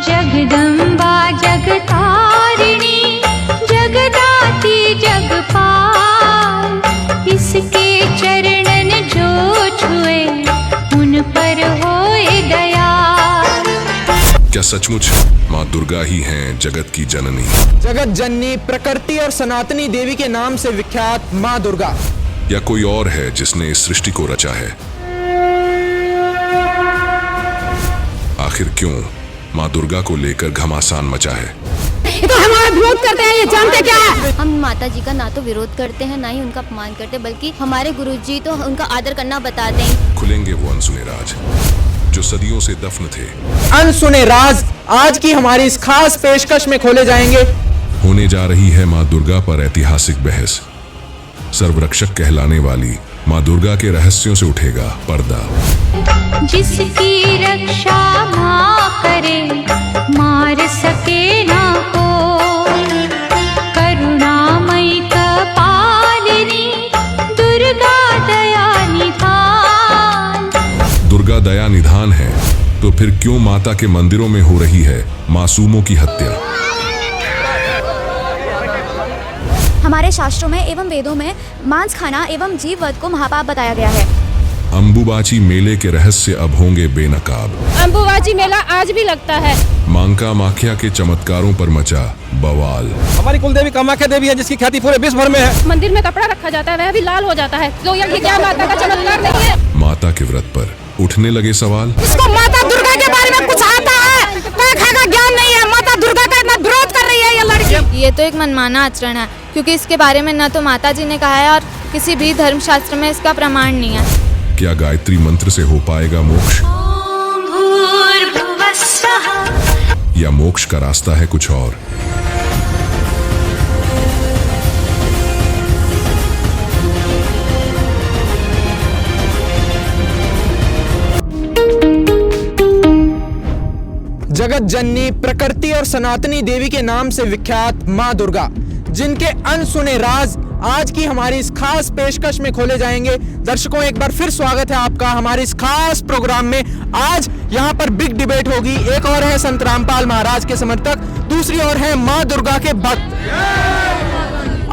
जगदम्बा जगतारिणी जगदाती जगपाल, इसके चरणन जो छुए उन पर होए दया। क्या सचमुच माँ दुर्गा ही हैं जगत की जननी? जगत जननी, प्रकृति और सनातनी देवी के नाम से विख्यात माँ दुर्गा, या कोई और है जिसने इस सृष्टि को रचा है? आखिर क्यों माँ दुर्गा को लेकर घमासान मचा है? ये तो हमारा विरोध करते हैं, ये जानते क्या है? हम माता जी का ना तो विरोध करते हैं ना ही उनका अपमान करते, बल्कि हमारे गुरुजी तो उनका आदर करना बताते हैं। खुलेंगे वो अनसुने राज जो सदियों से दफन थे। अनसुने राज आज की हमारी इस खास पेशकश में खोले जाएंगे। होने जा रही है माँ दुर्गा पर ऐतिहासिक बहस। सर्वरक्षक कहलाने वाली माँ दुर्गा के रहस्यों से उठेगा पर्दा। जिसकी रक्षा माँ करे मार सके ना कोई, करुणामयी कपालिनी दुर्गा दया निधान। दुर्गा दया निधान है तो फिर क्यों माता के मंदिरों में हो रही है मासूमों की हत्या? हमारे शास्त्रों में एवं वेदों में मांस खाना एवं जीव वध को महापाप बताया गया है। अंबुबाची मेले के रहस्य अब होंगे बेनकाब। अंबुबाची मेला आज भी लगता है। मांका माखिया के चमत्कारों पर मचा बवाल। हमारी कुलदेवी कामाख्या देवी है जिसकी ख्याति पूरे विश्व भर में है। मंदिर में कपड़ा रखा जाता है, वह भी लाल हो जाता है, तो ये क्या माता का चमत्कार नहीं है? माता के व्रत पर उठने लगे सवाल। इसको माता दुर्गा के बारे में कुछ आता है? का ज्ञान नहीं है। माता दुर्गा का इतना विरोध कर रही है ये लड़की। ये तो एक मनमाना आचरण है, क्योंकि इसके बारे में न तो माता जी ने कहा है और किसी भी धर्मशास्त्र में इसका प्रमाण नहीं है। क्या गायत्री मंत्र से हो पाएगा मोक्ष, या मोक्ष का रास्ता है कुछ और? जगत जननी, प्रकृति और सनातनी देवी के नाम से विख्यात माँ दुर्गा, जिनके अनसुने राज आज की हमारी इस खास पेशकश में खोले जाएंगे। दर्शकों, एक बार फिर स्वागत है आपका हमारे इस खास प्रोग्राम में। आज यहाँ पर बिग डिबेट होगी। एक और है संत रामपाल महाराज के समर्थक, दूसरी ओर है माँ दुर्गा के भक्त।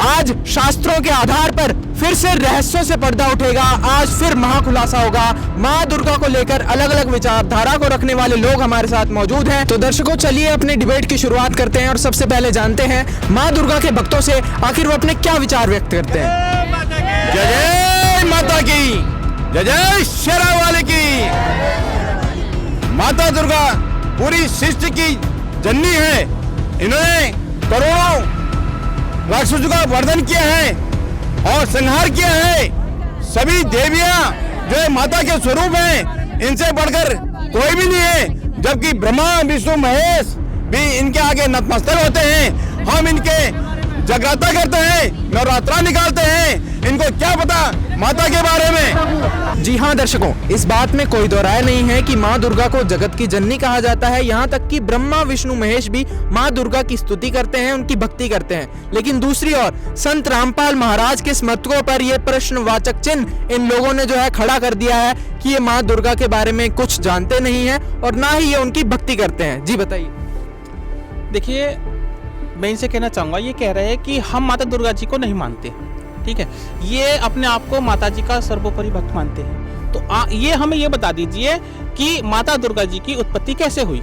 आज शास्त्रों के आधार पर फिर से रहस्यों से पर्दा उठेगा। आज फिर महाखुलासा होगा। माँ दुर्गा को लेकर अलग अलग विचारधारा को रखने वाले लोग हमारे साथ मौजूद हैं। तो दर्शकों, चलिए अपने डिबेट की शुरुआत करते हैं और सबसे पहले जानते हैं माँ दुर्गा के भक्तों से आखिर वो अपने क्या विचार व्यक्त करते हैं। जय जय माता की, जय जय शेरा वाले की। माता दुर्गा पूरी सृष्टि की जननी है। इन्होंने करोड़ों राक्षसों का वर्धन किया है और संहार किया है। सभी देवियां जो माता के स्वरूप हैं, इनसे बढ़कर कोई भी नहीं है। जबकि ब्रह्मा विष्णु महेश भी इनके आगे नतमस्तक होते हैं। हम इनके जगराता करते हैं, नवरात्रा निकालते हैं। इनको क्या पता माता के बारे में? जी हाँ दर्शकों, इस बात में कोई दो राय नहीं है कि माँ दुर्गा को जगत की जननी कहा जाता है। यहाँ तक कि ब्रह्मा विष्णु महेश भी माँ दुर्गा की स्तुति करते हैं, उनकी भक्ति करते हैं। लेकिन दूसरी ओर संत रामपाल महाराज के समर्थकों पर यह प्रश्नवाचक चिन्ह इन लोगों ने जो है खड़ा कर दिया है कि ये माँ दुर्गा के बारे में कुछ जानते नहीं है और ना ही ये उनकी भक्ति करते हैं। जी बताइए। देखिए, मैं इनसे कहना चाहूँगा, ये कह रहे हैं कि हम माता दुर्गा जी को नहीं मानते, ठीक है। ये अपने आप को माता जी का सर्वोपरि भक्त मानते हैं। तो ये हमें ये बता दीजिए कि माता दुर्गा जी की उत्पत्ति कैसे हुई?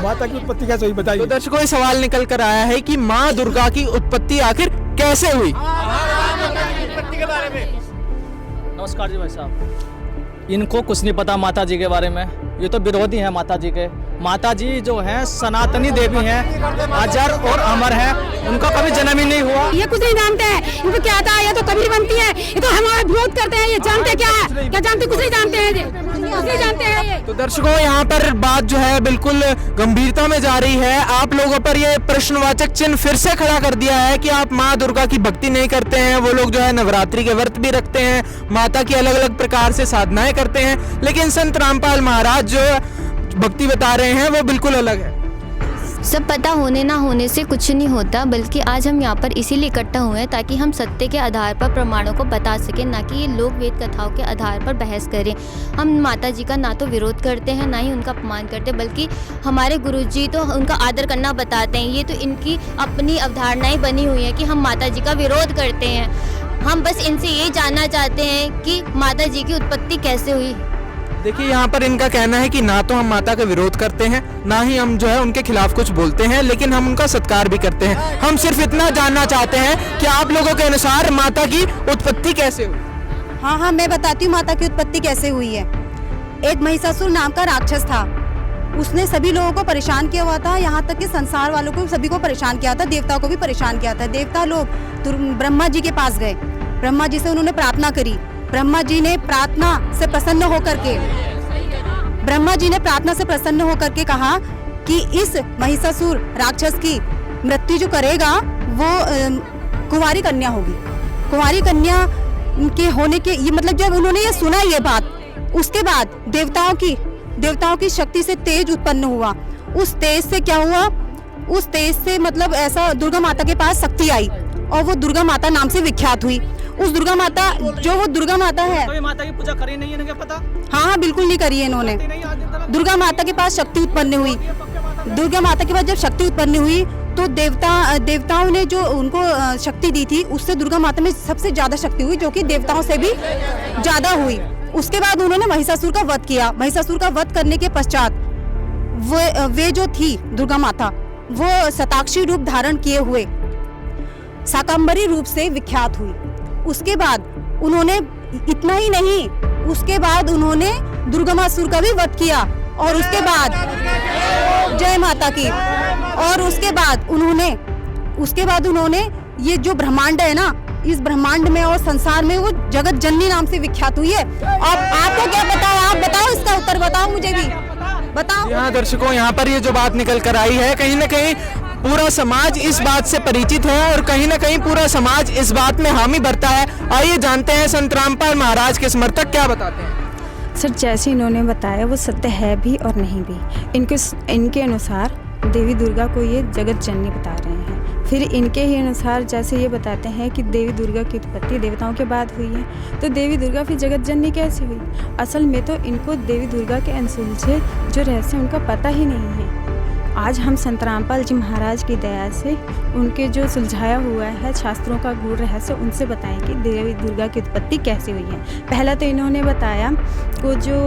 माता की उत्पत्ति कैसे हुई बताइए। तो दर्शकों, ये सवाल निकल कर आया है कि माँ दुर्गा की उत्पत्ति आखिर कैसे हुई। नमस्कार जी भाई साहब, इनको कुछ नहीं पता माता जी के बारे में। ये तो विरोधी हैं माता जी के। माता जी जो हैं सनातनी देवी हैं, अजर और अमर हैं, उनका कभी जन्म ही नहीं हुआ। ये कुछ नहीं जानते हैं, इनको क्या आता है? ये तो कभी बनती है, ये तो हमारा विरोध करते हैं। ये जानते क्या है? क्या जानते? कुछ नहीं जानते हैं, कुछ नहीं जानते हैं ये। तो दर्शकों, यहाँ पर बात जो है बिल्कुल गंभीरता में जा रही है। आप लोगों पर ये प्रश्नवाचक चिन्ह फिर से खड़ा कर दिया है कि आप माँ दुर्गा की भक्ति नहीं करते हैं। वो लोग जो है नवरात्रि के व्रत भी रखते हैं, माता की अलग अलग प्रकार से साधनाएं करते हैं, लेकिन संत रामपाल महाराज जो भक्ति बता रहे हैं वो बिल्कुल अलग है। सब पता होने ना होने से कुछ नहीं होता, बल्कि आज हम यहाँ पर इसीलिए इकट्ठा हुए हैं ताकि हम सत्य के आधार पर प्रमाणों को बता सकें, ना कि ये लोक वेद कथाओं के आधार पर बहस करें। हम माता जी का ना तो विरोध करते हैं, ना ही उनका अपमान करते, बल्कि हमारे गुरुजी तो उनका आदर करना बताते हैं। ये तो इनकी अपनी अवधारणाएं बनी हुई हैं कि हम माता जी का विरोध करते हैं। हम बस इनसे ये जानना चाहते हैं कि माता जी की उत्पत्ति कैसे हुई। देखिए यहाँ पर इनका कहना है कि ना तो हम माता का विरोध करते हैं, ना ही हम जो है उनके खिलाफ कुछ बोलते हैं, लेकिन हम उनका सत्कार भी करते हैं। हम सिर्फ इतना जानना चाहते हैं कि आप लोगों के अनुसार माता की उत्पत्ति कैसे हुई। हाँ, मैं बताती हूँ माता की उत्पत्ति कैसे हुई है। एक महिषासुर नाम का राक्षस था, उसने सभी लोगों को परेशान किया हुआ था, यहाँ तक कि संसार वालों को सभी को परेशान किया था, देवताओं को भी परेशान किया था। देवता लोग ब्रह्मा जी के पास गए, ब्रह्मा जी से उन्होंने प्रार्थना करी। ब्रह्मा जी ने प्रार्थना से प्रसन्न होकर के कहा कि इस महिषासुर राक्षस की मृत्यु जो करेगा वो कुंवारी कन्या होगी। कुंवारी कन्या के होने के ये मतलब जब उन्होंने ये सुना ये बात, उसके बाद देवताओं की शक्ति से तेज उत्पन्न हुआ। उस तेज से क्या हुआ, उस तेज से मतलब ऐसा दुर्गा माता के पास शक्ति आई और वो दुर्गा माता नाम से विख्यात हुई। उस दुर्गा माता जो वो दुर्गा माता है, तो माता की पूजा करी नहीं है, क्या पता? हाँ, बिल्कुल नहीं करी है इन्होंने। दुर्गा माता के पास शक्ति उत्पन्न हुई। दुर्गा माता के पास जब शक्ति उत्पन्न हुई तो देवताओं ने जो उनको शक्ति दी थी, उससे दुर्गा माता में सबसे ज्यादा शक्ति हुई, जो कि देवताओं से भी ज्यादा हुई। उसके बाद उन्होंने महिषासुर का वध किया। महिषासुर का वध करने के पश्चात वे जो थी दुर्गा माता, वो शताक्षी रूप धारण किए हुए शाकंभरी रूप से विख्यात हुई। उसके बाद उन्होंने इतना ही नहीं, उसके बाद उन्होंने दुर्गमासुर का भी वध किया और उसके बाद जय माता की, और उसके बाद उन्होंने ये जो ब्रह्मांड है ना, इस ब्रह्मांड में और संसार में वो जगत जननी नाम से विख्यात हुई है। अब आपको क्या पता है, आप बताओ, इसका उत्तर बताओ, मुझे भी बताओ। यहाँ दर्शकों, यहाँ पर ये जो बात निकल कर आई है, कहीं ना कहीं पूरा समाज इस बात से परिचित है और कहीं ना कहीं पूरा समाज इस बात में हामी भरता है। आइए जानते हैं संत रामपाल महाराज के समर्थक क्या बताते हैं। सर, जैसे इन्होंने बताया वो सत्य है भी और नहीं भी। इनके अनुसार देवी दुर्गा को ये जगत जननी बता रहे हैं। फिर इनके ही अनुसार जैसे ये बताते हैं कि देवी दुर्गा की उत्पत्ति देवताओं के बाद हुई है, तो देवी दुर्गा फिर जगत जननी कैसे हुई? असल में तो इनको देवी दुर्गा के अनसुलझे जो रहस्य उनका पता ही नहीं है। आज हम संत रामपाल जी महाराज की दया से उनके जो सुलझाया हुआ है शास्त्रों का गूढ़ रहस्य, उनसे बताएं कि देवी दुर्गा की उत्पत्ति कैसे हुई है। पहला तो इन्होंने बताया को जो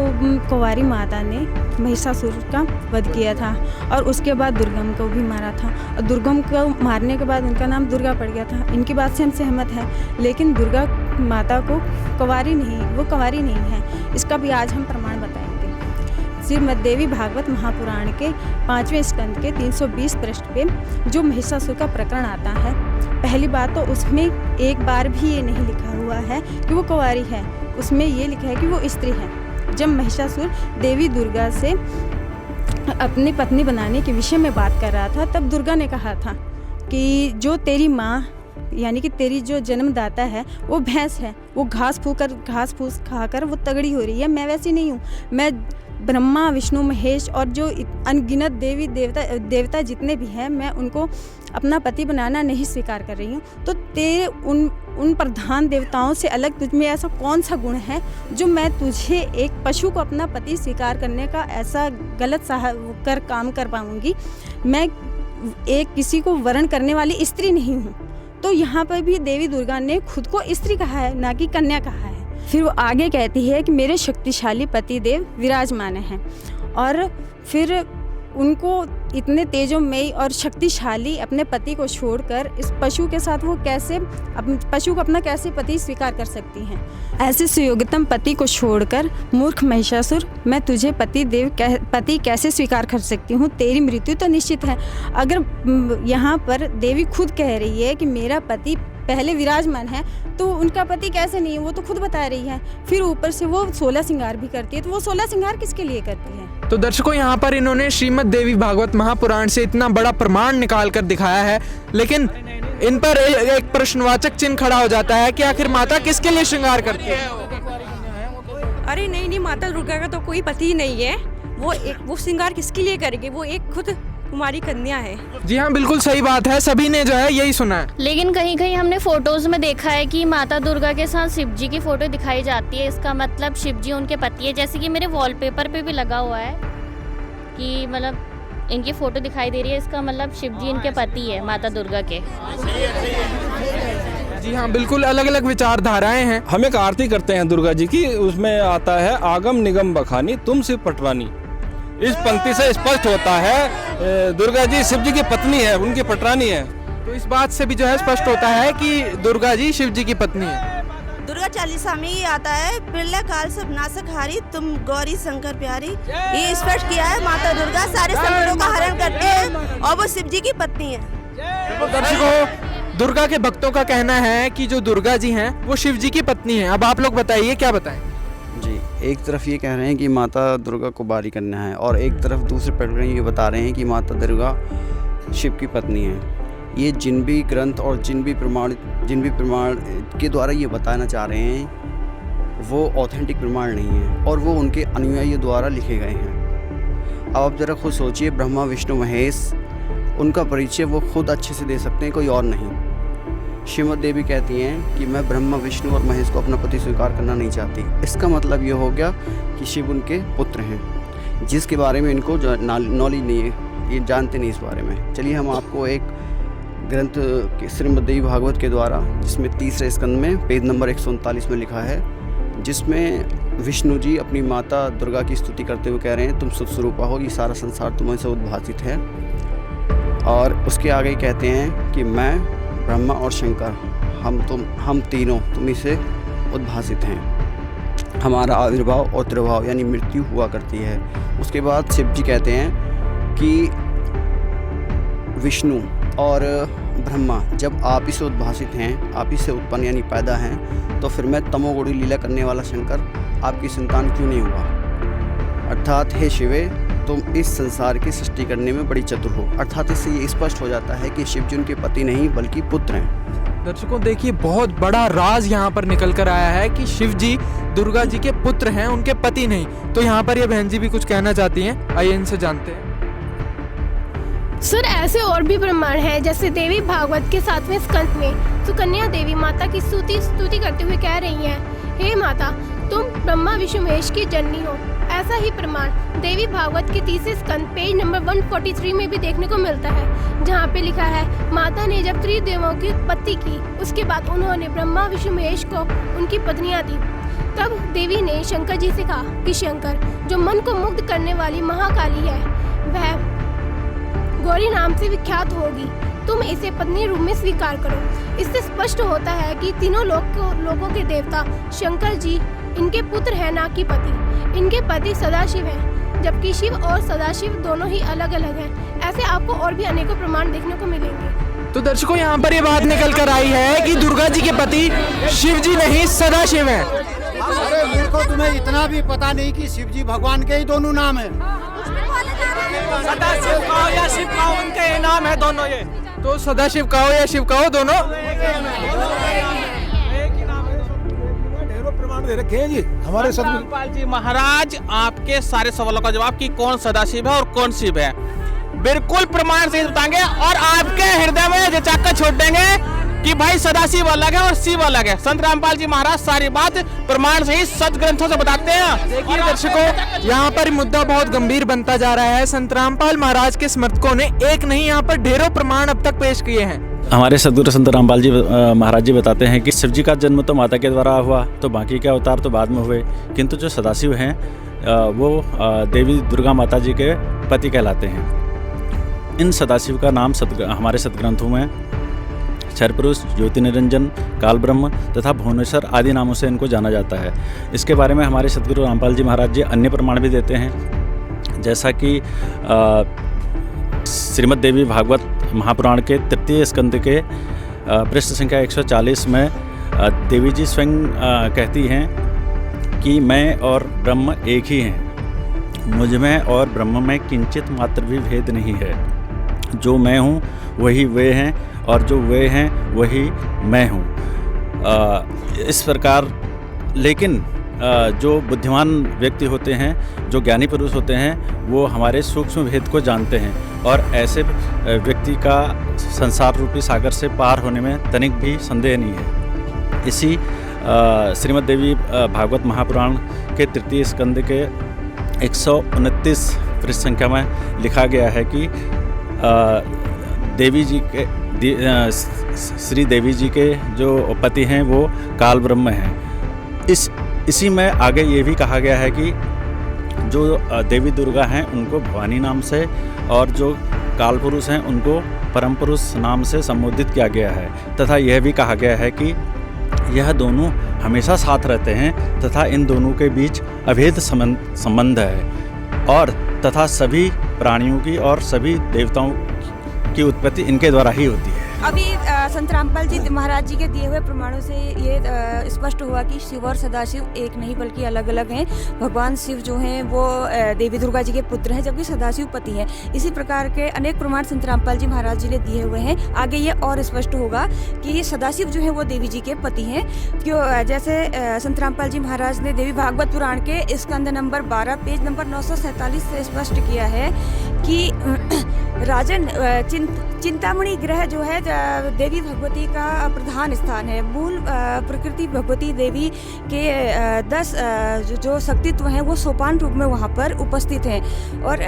कुंवारी माता ने महिषासुर का वध किया था और उसके बाद दुर्गम को भी मारा था, और दुर्गम को मारने के बाद उनका नाम दुर्गा पड़ गया था। इनकी बात से हम सहमत हैं, लेकिन दुर्गा माता को वो कुंवारी नहीं है। इसका भी आज हम प्रमाण बताएंगे। श्रीमद्देवी भागवत महापुराण के 5वें स्कंद के 320 पृष्ठ पे जो महिषासुर का प्रकरण आता है, पहली बात तो उसमें एक बार भी ये नहीं लिखा हुआ है कि वो कुंवारी है, उसमें ये लिखा है कि वो स्त्री है। जब महिषासुर देवी दुर्गा से अपनी पत्नी बनाने के विषय में बात कर रहा था, तब दुर्गा ने कहा था कि जो तेरी माँ यानी कि तेरी जो जन्मदाता है वो भैंस है, वो घास फूस खाकर वो तगड़ी हो रही है, मैं वैसी नहीं हूँ। मैं ब्रह्मा विष्णु महेश और जो अनगिनत देवी देवता जितने भी हैं, मैं उनको अपना पति बनाना नहीं स्वीकार कर रही हूँ। तो तेरे उन प्रधान देवताओं से अलग तुझ में ऐसा कौन सा गुण है जो मैं तुझे एक पशु को अपना पति स्वीकार करने का ऐसा गलत काम कर पाऊँगी? मैं एक किसी को वर्ण करने वाली स्त्री नहीं हूँ। तो यहाँ पर भी देवी दुर्गा ने खुद को स्त्री कहा है, ना कि कन्या कहा है। फिर वो आगे कहती है कि मेरे शक्तिशाली पतिदेव विराजमान हैं, और फिर उनको इतने तेजोमयी और शक्तिशाली अपने पति को छोड़कर इस पशु के साथ वो कैसे पशु को अपना कैसे पति स्वीकार कर सकती हैं? ऐसे सुयोग्यतम पति को छोड़कर मूर्ख महिषासुर, मैं तुझे पति कैसे स्वीकार कर सकती हूँ? तेरी मृत्यु तो निश्चित है। अगर यहाँ पर देवी खुद कह रही है कि मेरा पति पहले विराजमान है, तो उनका पति कैसे नहीं है? वो तो खुद बता रही है। फिर ऊपर से वो 16 श्रृंगार भी करती है, तो वो 16 श्रृंगार किसके लिए करती है? तो दर्शकों, यहाँ पर इन्होंने श्रीमद् देवी भागवत महापुराण से इतना बड़ा प्रमाण निकाल कर दिखाया है, लेकिन इन पर एक प्रश्नवाचक चिन्ह खड़ा हो जाता है कि आखिर माता किसके लिए श्रृंगार करती है? अरे नहीं, माता दुर्गा का तो कोई पति नहीं है। वो श्रृंगार किसके लिए करेगी? वो एक खुद कुमारी कन्या है। जी हाँ, बिल्कुल सही बात है, सभी ने जो है यही सुना है। लेकिन कहीं कहीं हमने फोटोज में देखा है कि माता दुर्गा के साथ शिव जी की फोटो दिखाई जाती है। इसका मतलब शिव जी उनके पति है, जैसे कि मेरे वॉलपेपर पे भी लगा हुआ है कि मतलब इनकी फोटो दिखाई दे रही है। इसका मतलब शिव जी इनके पति है माता दुर्गा के। जी हाँ, बिल्कुल अलग अलग विचारधाराएं हैं। हम एक आरती करते हैं दुर्गा जी की, उसमें आता है आगम निगम बखानी तुम शिव पटरानी। इस पंक्ति से स्पष्ट होता है दुर्गा जी शिव जी की पत्नी है, उनकी पटरानी है। तो इस बात से भी जो है स्पष्ट होता है कि दुर्गा जी शिव जी की पत्नी है। दुर्गा चालीसा में ये आता है, प्रलय काल सब नाशक हारी तुम गौरी शंकर प्यारी। ये स्पष्ट किया है माता दुर्गा सारे संकटों का हरण करती है और वो शिव जी की पत्नी है। दर्शकों, दुर्गा के भक्तों का कहना है कि जो दुर्गा जी हैं वो शिव जी की पत्नी है। अब आप लोग बताइए, क्या बताएं? जी, एक तरफ ये कह रहे हैं कि माता दुर्गा को बारी करना है और एक तरफ दूसरे प्रकरण ये बता रहे हैं कि माता दुर्गा शिव की पत्नी है। ये जिन भी ग्रंथ और जिन भी प्रमाण के द्वारा ये बताना चाह रहे हैं वो ऑथेंटिक प्रमाण नहीं है और वो उनके अनुयायियों द्वारा लिखे गए हैं। अब आप ज़रा खुद सोचिए, ब्रह्मा विष्णु महेश, उनका परिचय वो खुद अच्छे से दे सकते हैं, कोई और नहीं। श्रीमद देवी कहती हैं कि मैं ब्रह्मा विष्णु और महेश को अपना पति स्वीकार करना नहीं चाहती। इसका मतलब ये हो गया कि शिव उनके पुत्र हैं, जिसके बारे में इनको नॉलेज नहीं है, ये जानते नहीं इस बारे में। चलिए हम आपको एक ग्रंथ श्रीमद देवी भागवत के द्वारा, जिसमें तीसरे स्कंद में पेज नंबर 139 में लिखा है, जिसमें विष्णु जी अपनी माता दुर्गा की स्तुति करते हुए कह रहे हैं तुम सुस्वरूपा हो, ये सारा संसार तुम्हें से उद्भासित है। और उसके आगे कहते हैं कि मैं ब्रह्मा और शंकर हम तीनों तुम्हीं से उद्भासित हैं, हमारा आविर्भाव और तिरुभाव यानी मृत्यु हुआ करती है। उसके बाद शिव जी कहते हैं कि विष्णु और ब्रह्मा जब आप ही से उद्भासित हैं, आप ही से उत्पन्न यानी पैदा हैं, तो फिर मैं तमोगुणी लीला करने वाला शंकर आपकी संतान क्यों नहीं हुआ। अर्थात हे शिवे, तुम इस संसार की सृष्टि करने में बड़ी चतुर हो। अर्थात इससे ये स्पष्ट हो जाता है कि शिव जी उनके पति नहीं बल्कि पुत्र हैं। दर्शकों देखिए, बहुत बड़ा राज यहाँ पर निकल कर आया है कि शिव जी दुर्गा जी के पुत्र हैं, उनके पति नहीं। तो यहाँ पर ये बहन जी भी कुछ कहना चाहती हैं, आइए इनसे जानते हैं। सर, ऐसे और भी प्रमाण हैं, जैसे देवी भागवत के 7वें स्कंद में सुकन्या देवी माता की स्तुति करते हुए कह रही हैं, हे माता तुम ब्रह्मा विष्णु महेश की जननी हो। ऐसा ही प्रमाण देवी भागवत के 30वें स्कंद पेज नंबर 143 में भी देखने को मिलता है, जहाँ पे लिखा है माता ने जब त्रिदेवों की उत्पत्ति की, उसके बाद उन्होंने ब्रह्मा विष्णु महेश को उनकी पत्नियां दी। तब देवी ने शंकर जी से कहा कि शंकर, जो मन को मुग्ध करने वाली महाकाली है, वह गौरी नाम से विख्यात होगी, तुम इसे पत्नी रूप में स्वीकार करो। इससे स्पष्ट होता है कि तीनों लोगों के देवता शंकर जी इनके पुत्र हैं, ना कि पति। इनके पति सदाशिव हैं, जबकि शिव और सदाशिव दोनों ही अलग अलग हैं। ऐसे आपको और भी अनेकों प्रमाण देखने को मिलेंगे। तो दर्शकों, यहाँ पर ये बात निकल कर आई है कि दुर्गा जी के पति शिव जी नहीं सदाशिव हैं। अरे मूर्खों, तुम्हें इतना भी पता नहीं कि शिव जी भगवान के ही दोनों नाम है। सदाशिव कहो या शिव कहो, उनके नाम है दोनों। ये तो सदाशिव कहो या शिव कहो, दोनों प्रमाण दे रखे हैं जी हमारे रामपाल जी महाराज। आपके सारे सवालों का जवाब कि कौन सदाशिव है और कौन शिव है बिल्कुल प्रमाण से बताएंगे, और आपके हृदय में जचाकर छोड़ देंगे कि भाई सदाशिव अलग है और शिव अलग है। संत रामपाल जी महाराज सारी बात प्रमाण से ही सद ग्रंथों से बताते हैं। देखिए दर्शकों, यहाँ पर मुद्दा बहुत गंभीर बनता जा रहा है। संत रामपाल महाराज के समर्थकों ने एक नहीं, यहाँ पर ढेरों प्रमाण अब तक पेश किए हैं। हमारे सदगुरु संत रामपाल जी महाराज जी बताते हैं कि शिव जी का जन्म तो माता के द्वारा हुआ, तो बाकी के अवतार तो बाद में हुए, किंतु जो सदाशिव हैं वो देवी दुर्गा माता जी के पति कहलाते हैं। इन सदाशिव का नाम हमारे सदग्रंथों में क्षर पुरुष, ज्योति निरंजन, काल ब्रह्म तथा भुवनेश्वर आदि नामों से इनको जाना जाता है। इसके बारे में हमारे सदगुरु रामपाल जी महाराज जी अन्य प्रमाण भी देते हैं, जैसा कि श्रीमद देवी भागवत महापुराण के 3 स्कंद के पृष्ठ संख्या 140 में देवी जी स्वयं कहती हैं कि मैं और ब्रह्म एक ही हैं, मुझ में और ब्रह्म में किंचित मात्र भी भेद नहीं है। जो मैं हूँ वही वे हैं और जो वे हैं वही मैं हूँ। इस प्रकार, लेकिन जो बुद्धिमान व्यक्ति होते हैं, जो ज्ञानी पुरुष होते हैं, वो हमारे सूक्ष्म भेद को जानते हैं और ऐसे व्यक्ति का संसार रूपी सागर से पार होने में तनिक भी संदेह नहीं है। इसी श्रीमद् देवी भागवत महापुराण के तृतीय स्कंद के 129 पृष्ठ संख्या में लिखा गया है कि देवी जी के श्री देवी जी के जो पति हैं वो काल ब्रह्म हैं। इसी में आगे ये भी कहा गया है कि जो देवी दुर्गा हैं उनको भवानी नाम से और जो काल पुरुष हैं उनको परम पुरुष नाम से संबोधित किया गया है तथा यह भी कहा गया है कि यह दोनों हमेशा साथ रहते हैं तथा इन दोनों के बीच अभेद संबंध है और तथा सभी प्राणियों की और सभी देवताओं की उत्पत्ति इनके द्वारा ही होती है। अभी संत रामपाल जी महाराज जी के दिए हुए प्रमाणों से ये स्पष्ट हुआ कि शिव और सदाशिव एक नहीं बल्कि अलग अलग हैं। भगवान शिव जो हैं वो देवी दुर्गा जी के पुत्र हैं जबकि सदाशिव पति हैं। इसी प्रकार के अनेक प्रमाण संत रामपाल जी महाराज जी ने दिए हुए हैं। आगे ये और स्पष्ट होगा कि सदाशिव जो है वो देवी जी के पति हैं। क्यों जैसे संत रामपाल जी महाराज ने देवी भागवत पुराण के स्कंद नंबर 12 पेज नंबर 947 से स्पष्ट किया है कि राजन चिंतामणि ग्रह जो है देवी भगवती का प्रधान स्थान है। मूल प्रकृति भगवती देवी के 10 जो शक्तित्व हैं वो सोपान रूप में वहाँ पर उपस्थित हैं और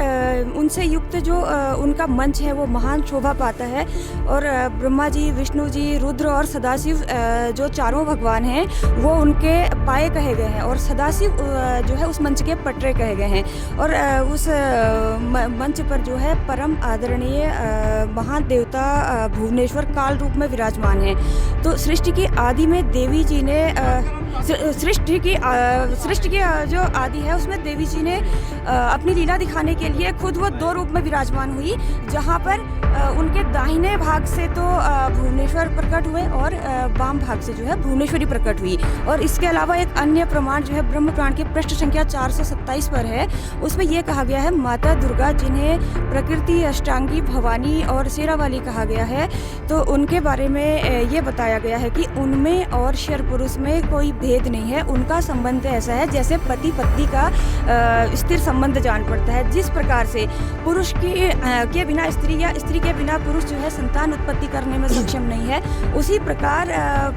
उनसे युक्त जो उनका मंच है वो महान शोभा पाता है। और ब्रह्मा जी, विष्णु जी, रुद्र और सदाशिव जो चारों भगवान हैं वो उनके पाए कहे गए हैं और सदाशिव जो है उस मंच के पटरे कहे गए हैं। और उस मंच पर जो है परम आदरणीय महान देवता भुवनेश्वर काल रूप में विराजमान है। तो सृष्टि की आदि में देवी जी ने सृष्टि की जो आदि है उसमें देवी जी ने अपनी लीला दिखाने के लिए खुद वो 2 रूप में विराजमान हुई, जहाँ पर उनके दाहिने भाग से तो भुवनेश्वर प्रकट हुए और वाम भाग से जो है भुवनेश्वरी प्रकट हुई। और इसके अलावा एक अन्य प्रमाण जो है ब्रह्म पुराण के पृष्ठ संख्या 427 पर है। उसमें यह कहा गया है माता दुर्गा जिन्हें प्रकृति, अष्टांगी, भवानी और शेरावाली कहा गया है, तो उनके बारे में ये बताया गया है कि उनमें और शर पुरुष में कोई भेद नहीं है। उनका संबंध ऐसा है जैसे पति पत्नी का स्थिर संबंध जान पड़ता है। जिस प्रकार से पुरुष के बिना स्त्री या स्त्री के बिना पुरुष जो है संतान उत्पत्ति करने में सक्षम नहीं है, उसी प्रकार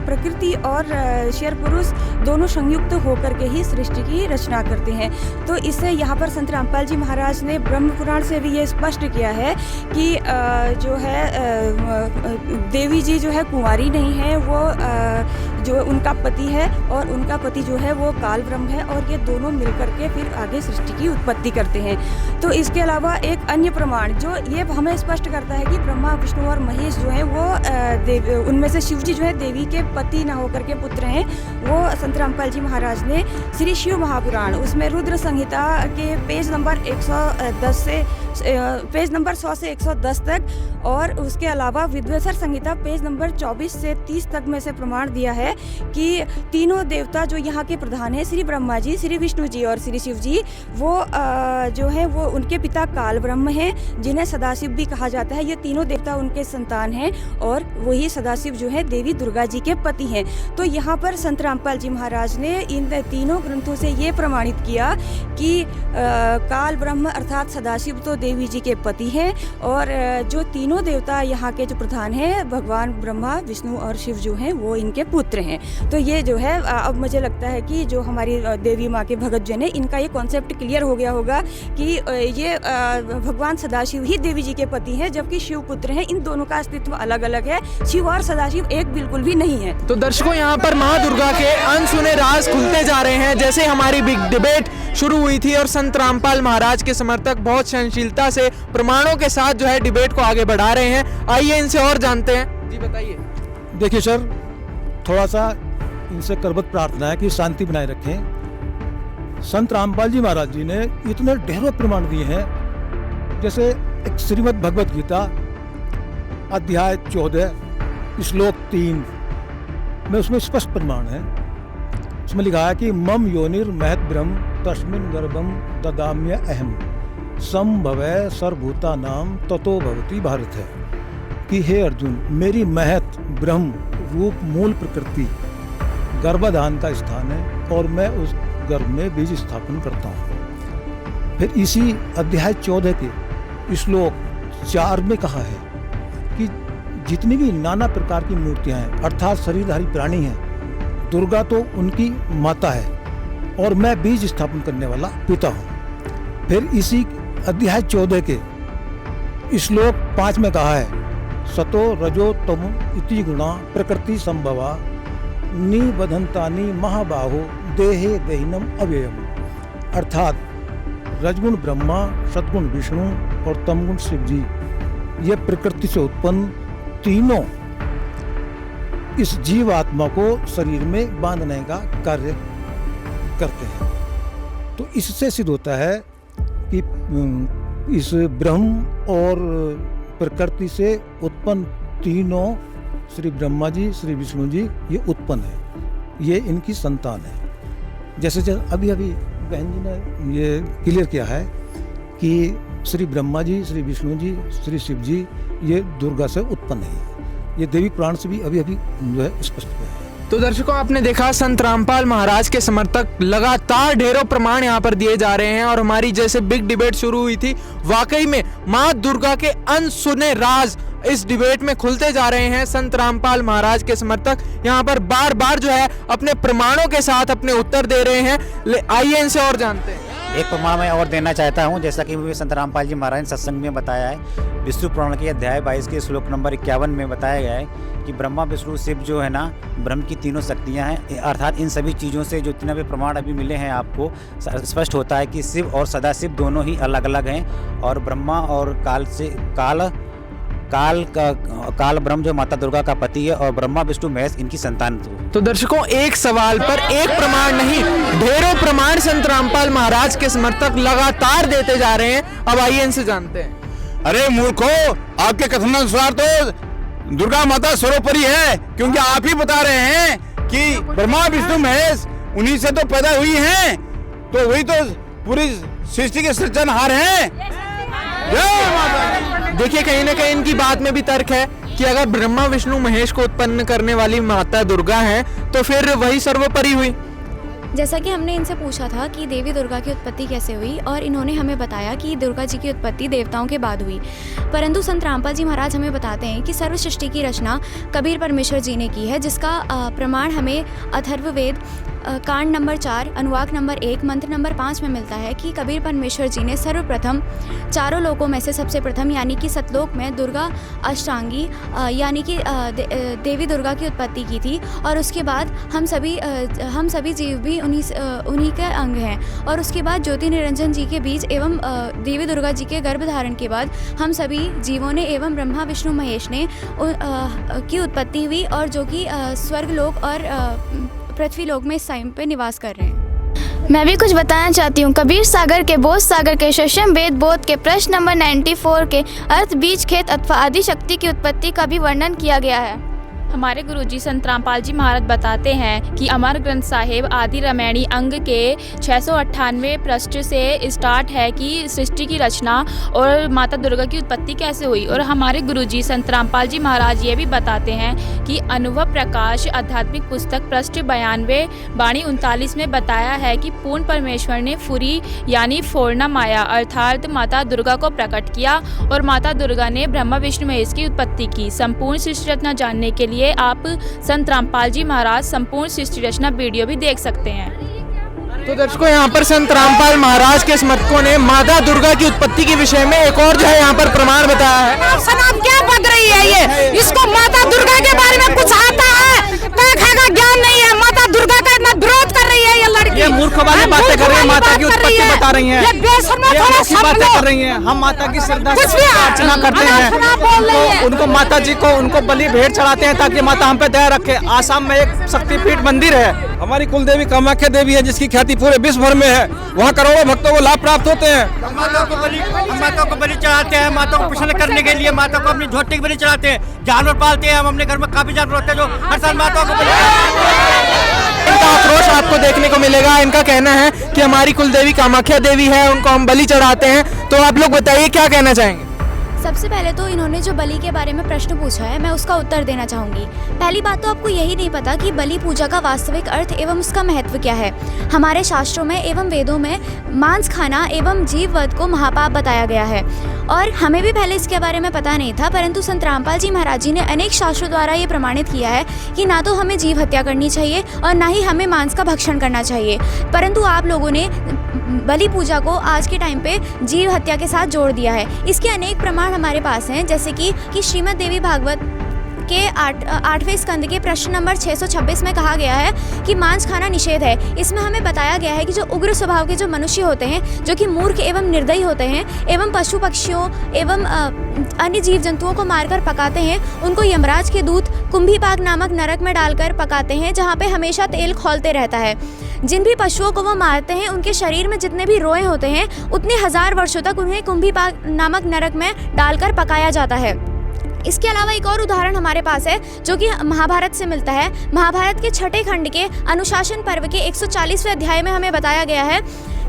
प्रकृति और शर पुरुष दोनों संयुक्त होकर के ही सृष्टि की रचना करते हैं। तो इससे यहाँ पर संत रामपाल जी महाराज ने ब्रह्म पुराण से भी ये स्पष्ट किया है कि जो है देवी जी जो है कुंवारी नहीं है, वो जो उनका पति है और उनका पति जो है वो काल ब्रह्म है और ये दोनों मिलकर के फिर आगे सृष्टि की उत्पत्ति करते हैं। तो इसके अलावा एक अन्य प्रमाण जो ये हमें स्पष्ट करता है कि ब्रह्मा, विष्णु और महेश जो है वो उनमें से शिव जी जो है देवी के पति न होकर के पुत्र हैं। वो संत रामपाल जी महाराज ने श्री शिव महापुराण उसमें रुद्र संहिता के पेज नंबर 110 से पेज नंबर 100 से 110 तक और उसके अलावा विद्वेश्वर संहिता पेज नंबर 24 से 30 तक में से प्रमाण दिया है कि तीनों देवता जो यहाँ के प्रधान हैं, श्री ब्रह्मा जी, श्री विष्णु जी और श्री शिव जी, वो जो है वो उनके पिता काल ब्रह्म हैं जिन्हें सदाशिव भी कहा जाता है। ये तीनों देवता उनके संतान हैं और वही सदाशिव जो है देवी दुर्गा जी के पति हैं। तो यहाँ पर संत रामपाल जी महाराज ने इन तीनों ग्रंथों से ये प्रमाणित किया कि काल ब्रह्म अर्थात सदाशिव तो देवी जी के पति हैं और जो तीनों देवता यहाँ के जो प्रधान हैं भगवान ब्रह्मा, विष्णु और शिव जो हैं वो इनके पुत्र हैं। तो ये जो है अब मुझे लगता है कि जो हमारी देवी माँ के भगत जन है इनका ये कॉन्सेप्ट क्लियर हो गया होगा कि ये भगवान सदाशिव ही देवी जी के पति हैं जबकि शिव पुत्र हैं। इन दोनों का अस्तित्व अलग अलग है, शिव और सदाशिव एक बिल्कुल भी नहीं है। तो दर्शकों यहाँ पर माँ दुर्गा के अनसुने राज खुलते जा रहे हैं। जैसे हमारी बिग डिबेट शुरू हुई थी और संत रामपाल महाराज के समर्थक बहुत सहनशीलता से प्रमाणों के साथ जो है डिबेट को आगे बढ़ा रहे हैं। आइए इनसे और जानते हैं। जी बताइए। देखिए सर, थोड़ा सा इनसे करबत प्रार्थना है कि शांति बनाए रखें। संत रामपाल जी महाराज जी ने इतने ढेरों प्रमाण दिए हैं। जैसे एक श्रीमद् भगवत गीता अध्याय 14 श्लोक 3 में उसमें स्पष्ट प्रमाण है। उसमें लिखा है कि मम योनिर महत ब्रह्म तस्मिन् गर्भम ददाम्य अहम संभवै सर्वभूता नाम ततो भवति भारत है कि हे अर्जुन, मेरी महत ब्रह्म रूप मूल प्रकृति गर्भाधान का स्थान है और मैं गर्भ में बीज स्थापन करता हूँ। फिर इसी अध्याय 14 के श्लोक 4 में कहा है कि जितनी भी नाना प्रकार की मूर्तियां हैं अर्थात शरीरधारी प्राणी हैं, दुर्गा तो उनकी माता है और मैं बीज स्थापन करने वाला पिता हूँ। फिर इसी अध्याय 14 के श्लोक 5 में कहा है सतो रजो तमो इति गुणा प्रकृति संभवा निबधंतानि महाबाहो देहे देहिनम अव्ययम। अर्थात रजगुण ब्रह्मा, सद्गुण विष्णु और तमगुण शिव जी ये प्रकृति से उत्पन्न तीनों इस जीव आत्मा को शरीर में बांधने का कार्य करते हैं। तो इससे सिद्ध होता है कि इस ब्रह्म और प्रकृति से उत्पन्न तीनों श्री ब्रह्मा जी, श्री विष्णु जी ये उत्पन्न है, ये इनकी संतान है। जैसे अभी बहन जी ने ये क्लियर किया है कि श्री ब्रह्मा जी, श्री विष्णु जी, श्री शिव जी ये दुर्गा से उत्पन्न है। ये देवी पुराण से भी अभी जो है स्पष्ट किया है। तो दर्शकों, आपने देखा संत रामपाल महाराज के समर्थक लगातार ढेरों प्रमाण यहाँ पर दिए जा रहे हैं और हमारी जैसे बिग डिबेट शुरू हुई थी, वाकई में माँ दुर्गा के अनसुने राज इस डिबेट में खुलते जा रहे हैं। संत रामपाल महाराज के समर्थक यहाँ पर बार बार जो है अपने प्रमाणों के साथ अपने उत्तर दे रहे हैं। आइए इनसे और जानते हैं। एक प्रमाण मैं और देना चाहता हूँ, जैसा कि मुझे संत रामपाल जी महाराज ने सत्संग में बताया है। विष्णु पुराण के अध्याय 22 के श्लोक नंबर 51 में बताया गया है कि ब्रह्मा विष्णु शिव जो है ना ब्रह्म की तीनों शक्तियाँ हैं। अर्थात इन सभी चीज़ों से जो जितने भी प्रमाण अभी मिले हैं आपको स्पष्ट होता है कि शिव और सदाशिव दोनों ही अलग अलग हैं और ब्रह्मा और काल ब्रह्म जो माता दुर्गा का पति है और ब्रह्मा विष्णु महेश इनकी संतान। तो दर्शकों, एक सवाल पर एक प्रमाण नहीं, ढेरों प्रमाण संत रामपाल महाराज के समर्थक लगातार देते जा रहे हैं। अब आइए इनसे जानते हैं। अरे मूर्खो, आपके कथनानुसार तो दुर्गा माता सर्वोपरि है, क्योंकि आप ही बता रहे हैं कि ब्रह्मा विष्णु महेश उन्हीं से तो पैदा हुई हैं, तो वही तो पूरी सृष्टि के सृजनहार हैं। देखिए, कहीं ना कहीं इनकी बात में भी तर्क है कि अगर ब्रह्मा विष्णु महेश को उत्पन्न करने वाली माता दुर्गा है तो फिर वही सर्वोपरि हुई। जैसा कि हमने इनसे पूछा था कि देवी दुर्गा की उत्पत्ति कैसे हुई और इन्होंने हमें बताया कि दुर्गा जी की उत्पत्ति देवताओं के बाद हुई, परंतु संत रामपाल जी महाराज हमें बताते हैं कि सर्व सृष्टि की रचना कबीर परमेश्वर जी ने की है, जिसका प्रमाण हमें अथर्ववेद कांड नंबर 4 अनुवाक नंबर 1 मंत्र नंबर 5 में मिलता है कि कबीर परमेश्वर जी ने सर्वप्रथम चारों लोकों में से सबसे प्रथम यानी कि सतलोक में दुर्गा अष्टांगी यानी कि देवी दुर्गा की उत्पत्ति की थी और उसके बाद हम सभी जीव भी उन्हीं के अंग हैं और उसके बाद ज्योति निरंजन जी के बीज एवं देवी दुर्गा जी के गर्भ धारण के बाद हम सभी जीवों ने एवं ब्रह्मा विष्णु महेश ने की उत्पत्ति हुई और जो कि स्वर्गलोक और पृथ्वी लोक में इस टाइम पे निवास कर रहे हैं। मैं भी कुछ बताना चाहती हूँ। कबीर सागर के बोध सागर के शशम वेद बोध के प्रश्न नंबर 94 के अर्थ बीज खेत अथवा आदि शक्ति की उत्पत्ति का भी वर्णन किया गया है। हमारे गुरुजी संत रामपाल जी महाराज बताते हैं कि अमर ग्रंथ साहिब आदि रामायणी अंग के 698 पृष्ठ से स्टार्ट है कि सृष्टि की रचना और माता दुर्गा की उत्पत्ति कैसे हुई। और हमारे गुरुजी संत रामपाल जी महाराज ये भी बताते हैं कि अनुभव प्रकाश आध्यात्मिक पुस्तक पृष्ठ 92 वाणी 39 में बताया है कि पूर्ण परमेश्वर ने फुरी यानी फोड़ना माया अर्थात माता दुर्गा को प्रकट किया और माता दुर्गा ने ब्रह्मा विष्णु महेश की उत्पत्ति की। संपूर्ण सृष्टि रचना जानने के लिए आप संत रामपाल जी महाराज संपूर्ण सृष्टि रचना वीडियो भी देख सकते हैं। तो दर्शकों, यहाँ पर संत रामपाल महाराज के समर्थकों ने माता दुर्गा की उत्पत्ति के विषय में एक और जो है यहाँ पर प्रमाण बताया है। सनाम क्या पक रही है ये? इसको माता दुर्गा के बारे में कुछ आता है? का ज्ञान नहीं है। माता दुर्गा का इतना विरोध कर रही है ये लड़की। ये मूर्ख वाली बातें कर रही है, माता की उत्पत्ति बता रही हैं। ये बातें कर रही हैं। हम माता की श्रद्धा से अर्चना करते हैं, उनको माता जी को उनको बलि भेंट चढ़ाते हैं ताकि माता हम पे दया रखे। आसाम में एक शक्तिपीठ मंदिर है, हमारी कुल देवी कामाख्या देवी है, जिसकी ख्याति पूरे विश्व भर में है। वहाँ करोड़ों भक्तों को लाभ प्राप्त होते हैं। हम माता को बलि चढ़ाते हैं, माता को प्रसन्न करने के लिए माता को अपनी झोटी की बलि चढ़ाते हैं। जानवर पालते हैं, हम अपने घर में काफी जानवर होते हैं जो हर साल माता को बलि। इनका आक्रोश आपको देखने को मिलेगा। इनका कहना है कि हमारी कुल देवी कामाख्या देवी है, उनको हम बलि चढ़ाते हैं। तो आप लोग बताइए क्या कहना चाहेंगे? सबसे पहले तो इन्होंने जो बलि के बारे में प्रश्न पूछा है, मैं उसका उत्तर देना चाहूँगी। पहली बात तो आपको यही नहीं पता कि बलि पूजा का वास्तविक अर्थ एवं उसका महत्व क्या है। हमारे शास्त्रों में एवं वेदों में मांस खाना एवं जीव वध को महापाप बताया गया है और हमें भी पहले इसके बारे में पता नहीं था, परंतु संत रामपाल जी महाराज जी ने अनेक शास्त्रों द्वारा ये प्रमाणित किया है कि ना तो हमें जीव हत्या करनी चाहिए और ना ही हमें मांस का भक्षण करना चाहिए। परंतु आप लोगों ने बलि पूजा को आज के टाइम पे जीव हत्या के साथ जोड़ दिया है। इसके अनेक प्रमाण हमारे पास हैं, जैसे कि श्रीमद् देवी भागवत के 8वें स्कंद के प्रश्न नंबर 626 में कहा गया है कि मांस खाना निषेध है। इसमें हमें बताया गया है कि जो उग्र स्वभाव के जो मनुष्य होते हैं, जो कि मूर्ख एवं निर्दयी होते हैं एवं पशु पक्षियों एवं अन्य जीव जंतुओं को मारकर पकाते हैं, उनको यमराज के दूत कुंभीपाक नामक नरक में डालकर पकाते हैं, जहाँ पे हमेशा तेल खौलते रहता है। जिन भी पशुओं को वो मारते हैं, उनके शरीर में जितने भी रोए होते हैं, उतने 1000 वर्षों तक उन्हें कुंभीपाक नामक नरक में डालकर पकाया जाता है। इसके अलावा एक और उदाहरण हमारे पास है जो कि महाभारत से मिलता है। महाभारत के 6ठे खंड के अनुशासन पर्व के 140वें अध्याय में हमें बताया गया है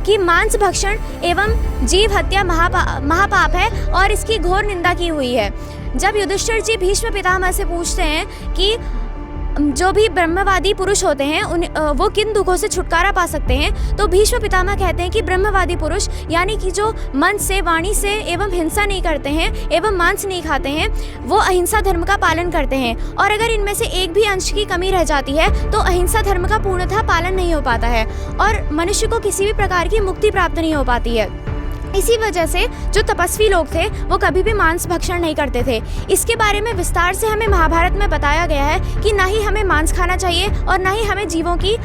कि मांस भक्षण एवं जीव हत्या महापाप है और इसकी घोर निंदा की हुई है। जब युधिष्ठिर जी भीष्म पितामह से पूछते हैं कि जो भी ब्रह्मवादी पुरुष होते हैं वो किन दुखों से छुटकारा पा सकते हैं, तो भीष्म पितामह कहते हैं कि ब्रह्मवादी पुरुष यानी कि जो मन से, वाणी से एवं हिंसा नहीं करते हैं एवं मांस नहीं खाते हैं, वो अहिंसा धर्म का पालन करते हैं। और अगर इनमें से एक भी अंश की कमी रह जाती है तो अहिंसा धर्म का पूर्णतः पालन नहीं हो पाता है और मनुष्य को किसी भी प्रकार की मुक्ति प्राप्त नहीं हो पाती है। इसी वजह से जो तपस्वी लोग थे वो कभी भी मांस भक्षण नहीं करते थे। इसके बारे में विस्तार से हमें महाभारत में बताया गया है कि ना ही हमें मांस खाना चाहिए और ना ही हमें जीवों की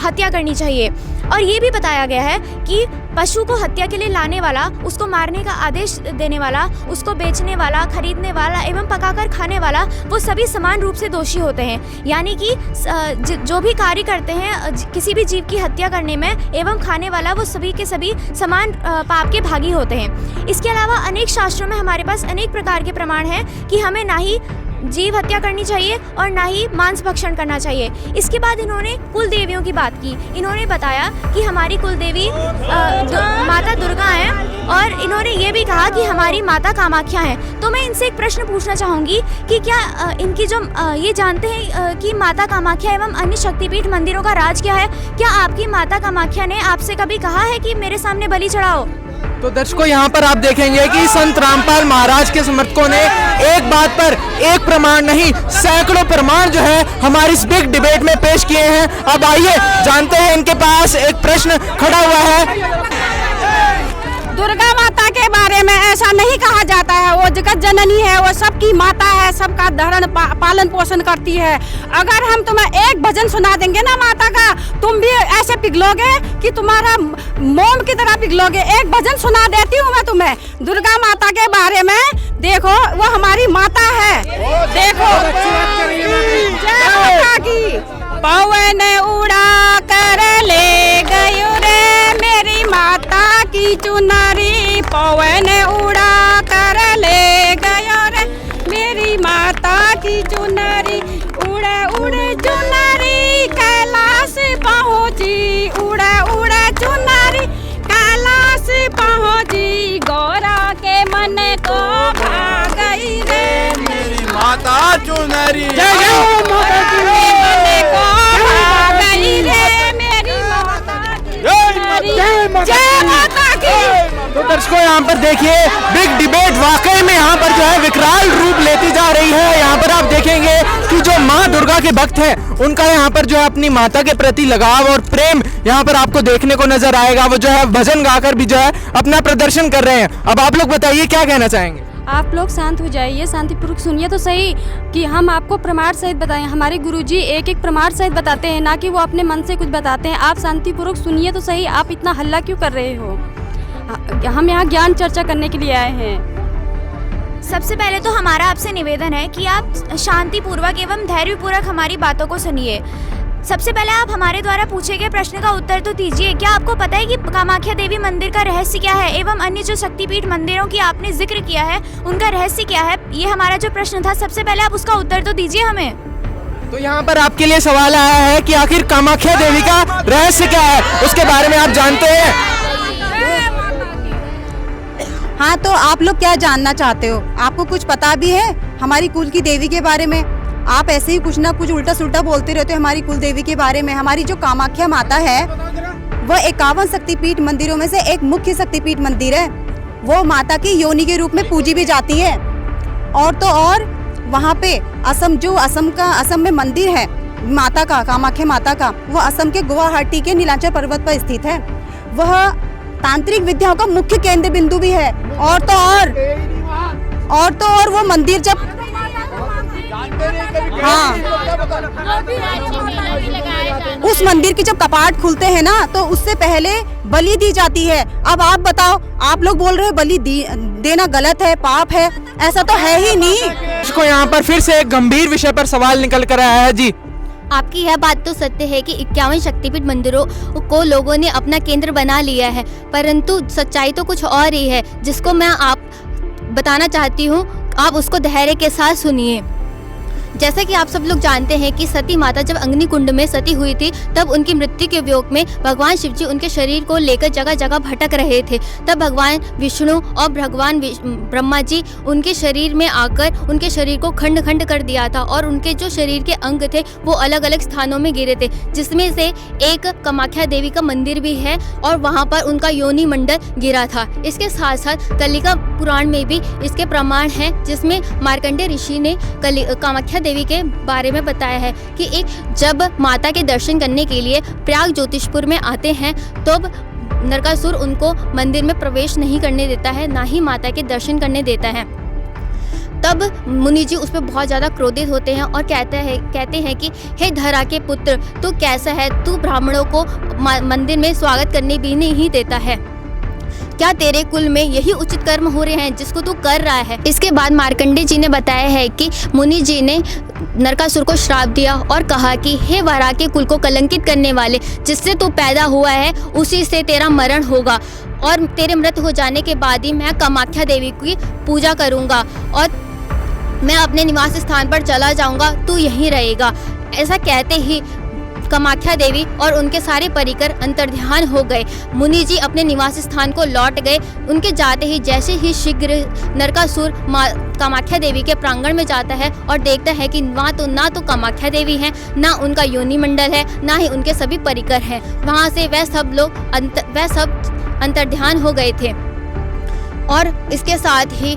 हत्या करनी चाहिए। और ये भी बताया गया है कि पशु को हत्या के लिए लाने वाला, उसको मारने का आदेश देने वाला, उसको बेचने वाला, खरीदने वाला एवं पकाकर खाने वाला, वो सभी समान रूप से दोषी होते हैं। यानी कि जो भी कार्य करते हैं किसी भी जीव की हत्या करने में एवं खाने वाला, वो सभी के सभी समान पाप के भागी होते हैं। इसके अलावा अनेक शास्त्रों में हमारे पास अनेक प्रकार के प्रमाण हैं कि हमें ना ही जीव हत्या करनी चाहिए और ना ही मांस भक्षण करना चाहिए। इसके बाद इन्होंने कुल देवियों की बात की। इन्होंने बताया कि हमारी कुल देवी माता दुर्गा हैं और इन्होंने ये भी कहा कि हमारी माता कामाख्या हैं। तो मैं इनसे एक प्रश्न पूछना चाहूँगी कि क्या इनकी जो ये जानते हैं कि माता कामाख्या एवं अन्य शक्तिपीठ मंदिरों का राज क्या है? क्या आपकी माता कामाख्या ने आपसे कभी कहा है कि मेरे सामने बलि चढ़ाओ? तो दर्शकों, यहाँ पर आप देखेंगे कि संत रामपाल महाराज के समर्थकों ने एक बात पर एक प्रमाण नहीं, सैकड़ों प्रमाण जो है हमारी इस बिग डिबेट में पेश किए हैं। अब आइए जानते हैं, इनके पास एक प्रश्न खड़ा हुआ है। दुर्गा माता के बारे में ऐसा नहीं कहा जाता है, वो जगत जननी है, वो सबकी माता है, सबका धारण पालन पोषण करती है। अगर हम तुम्हें एक भजन सुना देंगे ना माता का, तुम भी ऐसे पिघलोगे कि तुम्हारा मोम की तरह पिघलोगे। एक भजन सुना देती हूँ मैं तुम्हें दुर्गा माता के बारे में। देखो, वो हमारी माता है। देखो, जय माता की। पवन उड़ा कर ले गयो रे मेरी माता की चुनरी, पवन उड़ा कर ले गयो रे मेरी माता की चुनरी, उड़े उड़े चुनरी कैलाश पहुँची, उड़े उड़े चुनरी कैलाश पहुँची, गौरा के मन को भा गई रे मेरी माता चुनरी। जय जय माता की। मन को भा गई रे मेरी माता की चुनरी। जय माता की। तो दर्शकों, यहाँ पर देखिए बिग डिबेट वाकई में यहाँ पर जो है विकराल रूप लेती जा रही है। यहाँ पर आप देखेंगे कि जो माँ दुर्गा के भक्त हैं, उनका यहाँ पर जो है अपनी माता के प्रति लगाव और प्रेम यहाँ पर आपको देखने को नजर आएगा। वो जो है भजन गाकर भी जो है अपना प्रदर्शन कर रहे हैं। अब आप लोग बताइए क्या कहना चाहेंगे? आप लोग शांत हो जाइए, शांतिपूर्वक सुनिए तो सही कि हम आपको प्रमाण सहित बताएं। हमारे गुरुजी एक एक प्रमाण सहित बताते हैं, ना कि वो अपने मन से कुछ बताते हैं। आप शांतिपूर्वक सुनिए तो सही। आप इतना हल्ला क्यों कर रहे हो? हम यहाँ ज्ञान चर्चा करने के लिए आए हैं। सबसे पहले तो हमारा आपसे निवेदन है कि आप शांतिपूर्वक एवं धैर्यपूर्वक हमारी बातों को सुनिए। सबसे पहले आप हमारे द्वारा पूछे गए प्रश्न का उत्तर तो दीजिए। क्या आपको पता है कि कामाख्या देवी मंदिर का रहस्य क्या है एवं अन्य जो शक्तिपीठ मंदिरों की आपने जिक्र किया है उनका रहस्य क्या है? ये हमारा जो प्रश्न था, सबसे पहले आप उसका उत्तर तो दीजिए हमें। तो यहाँ पर आपके लिए सवाल आया है कि आखिर कामाख्या देवी का रहस्य क्या है, उसके बारे में आप जानते हैं? हाँ, तो आप लोग क्या जानना चाहते हो? आपको कुछ पता भी है हमारी कुल की देवी के बारे में? आप ऐसे ही कुछ ना कुछ उल्टा सुल्टा बोलते रहते हो हमारी कुल देवी के बारे में। हमारी जो कामाख्या माता है वह 51 शक्तिपीठ मंदिरों में से एक मुख्य शक्तिपीठ मंदिर है। वो माता की योनि के रूप में पूजी भी जाती है। और तो और वहाँ पे असम में मंदिर है माता का, कामाख्या माता का, वो असम के गुवाहाटी के नीलांचल पर्वत पर स्थित है। वह तांत्रिक विद्याओं का मुख्य केंद्र बिंदु भी है। और तो और वो मंदिर जब उस मंदिर के जब कपाट खुलते हैं ना तो उससे पहले बलि दी जाती है। अब आप बताओ, आप लोग बोल रहे हो बलि देना गलत है, पाप है, ऐसा तो है ही नहीं। इसको यहाँ पर फिर से एक गंभीर विषय पर सवाल निकल कर आया है। जी, आपकी यह बात तो सत्य है कि 51 शक्तिपीठ मंदिरों को लोगों ने अपना केंद्र बना लिया है, परंतु सच्चाई तो कुछ और ही है जिसको मैं आप बताना चाहती हूँ। आप उसको धैर्य के साथ सुनिए। जैसा कि आप सब लोग जानते हैं कि सती माता जब अग्नि कुंड में सती हुई थी, तब उनकी मृत्यु के वियोग में भगवान शिव जी उनके शरीर को लेकर जगह जगह भटक रहे थे। तब भगवान विष्णु और भगवान ब्रह्मा जी उनके शरीर में आकर उनके शरीर को खंड खंड कर दिया था और उनके जो शरीर के अंग थे वो अलग अलग स्थानों में गिरे थे, जिसमें से एक कामाख्या देवी का मंदिर भी है और वहाँ पर उनका योनि मंडल गिरा था। इसके साथ साथ कलिका पुराण में भी इसके प्रमाण हैं, जिसमें मार्कंडेय ऋषि ने कामाख्या देवी के बारे में बताया है कि एक जब माता के दर्शन करने के लिए प्रयाग ज्योतिषपुर में आते हैं तब नरकासुर उनको मंदिर में प्रवेश नहीं करने देता है, ना ही माता के दर्शन करने देता है। तब मुनि जी उस पर बहुत ज़्यादा क्रोधित होते हैं और कहते हैं कि हे धरा के पुत्र, तू कैसा है, तू ब्राह्मणों को मंदिर में स्वागत करने भी नहीं देता है। क्या तेरे कुल में यही उचित कर्म हो रहे हैं जिसको तू कर रहा है? इसके बाद मार्कंडेय जी ने बताया है कि मुनि जी ने नरकासुर को श्राप दिया और कहा कि हे वराह के कुल को कलंकित करने वाले, जिससे तू पैदा हुआ है उसी से तेरा मरण होगा और तेरे मृत हो जाने के बाद ही मैं कामाख्या देवी की पूजा करूँगा और मैं अपने निवास स्थान पर चला जाऊँगा, तू यहीं रहेगा। ऐसा कहते ही कामाख्या देवी और उनके सारे परिकर अंतर्ध्यान हो गए। मुनि जी अपने निवास स्थान को लौट गए। उनके जाते ही जैसे ही शीघ्र नरकासुर कामाख्या देवी के प्रांगण में जाता है और देखता है कि ना तो कामाख्या देवी हैं, ना उनका योनि मंडल है, ना ही उनके सभी परिकर हैं। वहाँ से वह सब अंतर्ध्यान हो गए थे और इसके साथ ही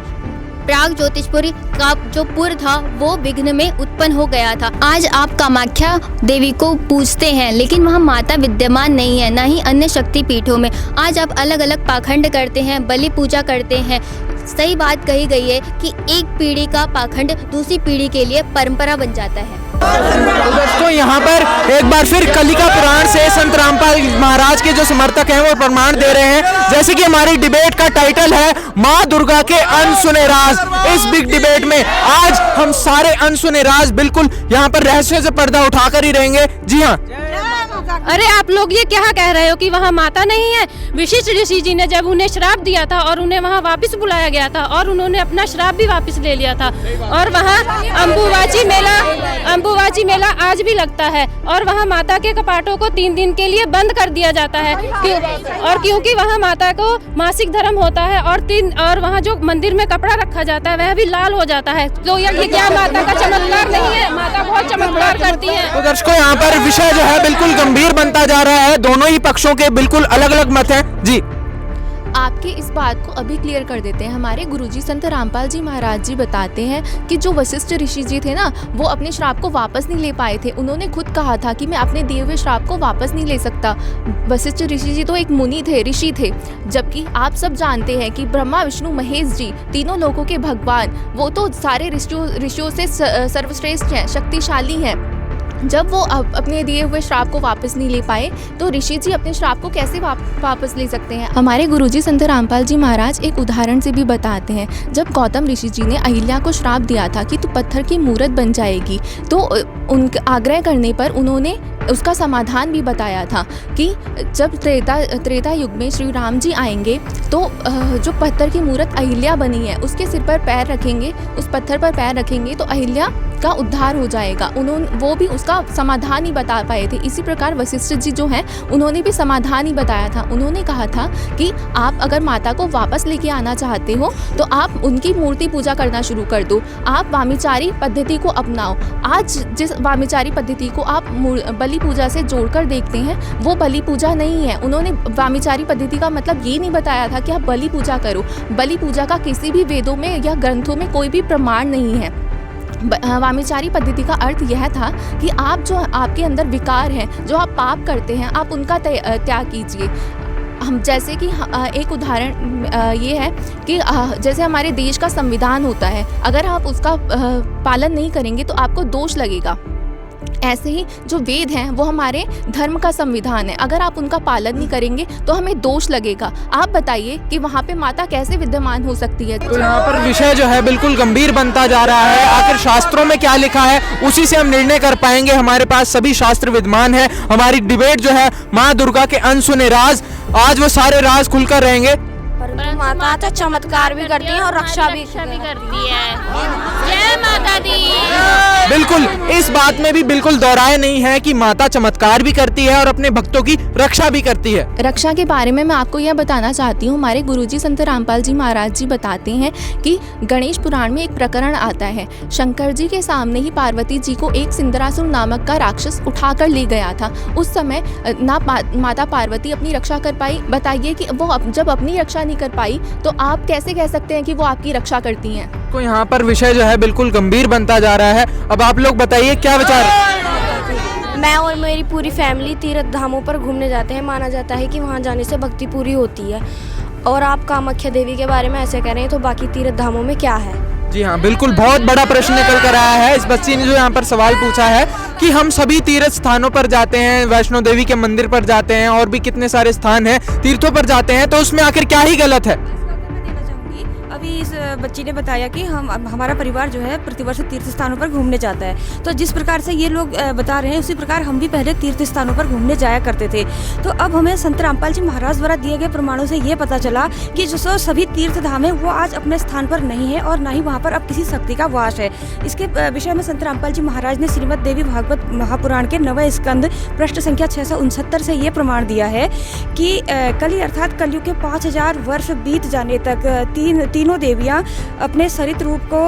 प्रयाग ज्योतिषपुरी का जो पुर था वो विघ्न में उत्पन्न हो गया था। आज आप कामाख्या देवी को पूजते हैं, लेकिन वहाँ माता विद्यमान नहीं है, ना ही अन्य शक्ति पीठों में। आज आप अलग अलग पाखंड करते हैं, बलि पूजा करते हैं। सही बात कही गई है कि एक पीढ़ी का पाखंड दूसरी पीढ़ी के लिए परंपरा बन जाता है। दोस्तों, यहाँ पर एक बार फिर कलिका पुराण से संत रामपाल महाराज के जो समर्थक हैं वो प्रमाण दे रहे हैं। जैसे कि हमारी डिबेट का टाइटल है माँ दुर्गा के अनसुने राज। इस बिग डिबेट में आज हम सारे अनसुने राज बिल्कुल यहाँ पर रहस्य से पर्दा उठाकर ही रहेंगे। जी हाँ, अरे आप लोग ये क्या कह रहे हो कि वहाँ माता नहीं है? वशिष्ठ ऋषि जी ने जब उन्हें श्राप दिया था और उन्हें वहाँ वापस बुलाया गया था और उन्होंने अपना श्राप भी वापस ले लिया था और वहाँ अम्बुवाची मेला आज भी लगता है और वहाँ माता के कपाटों को 3 दिन के लिए बंद कर दिया जाता है और क्योंकि वहाँ माता को मासिक धर्म होता है और वहाँ जो मंदिर में कपड़ा रखा जाता है वह भी लाल हो जाता है। तो ये क्या माता का चमत्कार नहीं है? माता बहुत चमत्कार करती है। तो दर्शकों, यहाँ पर विषय जो है बिल्कुल गंभीर बनता जा रहा है। दोनों ही पक्षों के बिल्कुल अलग अलग मत हैं। जी, आपके इस बात को अभी क्लियर कर देते हैं। हमारे गुरुजी संत रामपाल जी महाराज जी बताते हैं कि जो वशिष्ठ ऋषि जी थे ना, वो अपने श्राप को वापस नहीं ले पाए थे। उन्होंने खुद कहा था कि मैं अपने दिए हुए श्राप को वापस नहीं ले सकता। वशिष्ठ ऋषि जी तो एक मुनि थे, ऋषि थे, जबकि आप सब जानते हैं कि ब्रह्मा विष्णु महेश जी तीनों लोगों के भगवान, वो तो सारे ऋषियों से सर्वश्रेष्ठ हैं, शक्तिशाली हैं। जब वो अपने दिए हुए श्राप को वापस नहीं ले पाए तो ऋषि जी अपने श्राप को कैसे वापस ले सकते हैं? हमारे गुरुजी संत रामपाल जी महाराज एक उदाहरण से भी बताते हैं। जब गौतम ऋषि जी ने अहिल्या को श्राप दिया था कि तू पत्थर की मूर्त बन जाएगी, तो उनके आग्रह करने पर उन्होंने उसका समाधान भी बताया था कि जब त्रेता युग में श्री राम जी आएंगे तो जो पत्थर की मूर्त अहिल्या बनी है उसके सिर पर पैर रखेंगे, उस पत्थर पर पैर रखेंगे तो अहिल्या का उद्धार हो जाएगा। वो भी उसका समाधान ही बता पाए थे। इसी प्रकार वशिष्ठ जी जो हैं उन्होंने भी समाधान ही बताया था। उन्होंने कहा था कि आप अगर माता को वापस लेके आना चाहते हो तो आप उनकी मूर्ति पूजा करना शुरू कर दो, आप वामीचारी पद्धति को अपनाओ। आज जिस वामीचारी पद्धति को आप बलि पूजा से जोड़कर देखते हैं वो बलि पूजा नहीं है। उन्होंने वामीचारी पद्धति का मतलब ये नहीं बताया था कि आप बलि पूजा करो। बलि पूजा का किसी भी वेदों में या ग्रंथों में कोई भी प्रमाण नहीं है। वामीचारी पद्धति का अर्थ यह था कि आप जो आपके अंदर विकार हैं, जो आप पाप करते हैं, आप उनका त्याग कीजिए। हम जैसे कि एक उदाहरण ये है कि जैसे हमारे देश का संविधान होता है, अगर आप उसका पालन नहीं करेंगे तो आपको दोष लगेगा। ऐसे ही जो वेद हैं वो हमारे धर्म का संविधान है, अगर आप उनका पालन नहीं करेंगे तो हमें दोष लगेगा। आप बताइए कि वहाँ पे माता कैसे विद्यमान हो सकती है। तो यहाँ पर विषय जो है बिल्कुल गंभीर बनता जा रहा है। आखिर शास्त्रों में क्या लिखा है उसी से हम निर्णय कर पाएंगे। हमारे पास सभी शास्त्र विद्वान है। हमारी डिबेट जो है माँ दुर्गा के अनसुने राज, आज वो सारे राज खुलकर रहेंगे। परंतु माता तो चमत्कार भी करती है और रक्षा भी करती है। जय माता दी। बिल्कुल, इस बात में भी बिल्कुल दोहराए नहीं है कि माता चमत्कार भी करती है और अपने भक्तों की रक्षा भी करती है। रक्षा के बारे में मैं आपको यह बताना चाहती हूँ। हमारे गुरुजी संत रामपाल जी महाराज जी बताते हैं कि गणेश पुराण में एक प्रकरण आता है। शंकर जी के सामने ही पार्वती जी को एक सिंदरासुर नामक का राक्षस उठाकर ले गया था। उस समय ना माता पार्वती अपनी रक्षा कर पाई। बताइए कि वो जब अपनी रक्षा नहीं कर पाई तो आप कैसे कह सकते हैं कि वो आपकी रक्षा करती हैं? तो यहाँ पर विषय जो है बिल्कुल गंभीर बनता जा रहा है। अब आप लोग बताइए क्या विचार है? मैं और मेरी पूरी फैमिली तीर्थ धामों पर घूमने जाते हैं। माना जाता है कि वहाँ जाने से भक्ति पूरी होती है। और आप कामाख्या देवी के बारे में ऐसे कह रहे हैं, तो बाकी तीर्थ धामों में क्या है? जी हाँ, बिल्कुल बहुत बड़ा प्रश्न निकल कर आया है। इस बच्ची ने जो यहाँ पर सवाल पूछा है कि हम सभी तीर्थ स्थानों पर जाते हैं, वैष्णो देवी के मंदिर पर जाते हैं और भी कितने सारे स्थान हैं, तीर्थों पर जाते हैं, तो उसमें आखिर क्या ही गलत है? अभी इस बच्ची ने बताया कि हमारा परिवार जो है प्रतिवर्ष तीर्थ स्थानों पर घूमने जाता है। तो जिस प्रकार से ये लोग बता रहे हैं उसी प्रकार हम भी पहले तीर्थ स्थानों पर घूमने जाया करते थे। तो अब हमें संत रामपाल जी महाराज द्वारा दिए गए प्रमाणों से ये पता चला कि जो सभी तीर्थ धाम है वो आज अपने स्थान पर नहीं है और ना ही वहाँ पर अब किसी शक्ति का वास है। इसके विषय में संत रामपाल जी महाराज ने श्रीमद् देवी भागवत महापुराण के 9वें स्कंद पृष्ठ संख्या 669 से ये प्रमाण दिया है कि कली अर्थात कलयुग के 5000 वर्ष बीत जाने तक तीनों देवियां अपने सरित रूप को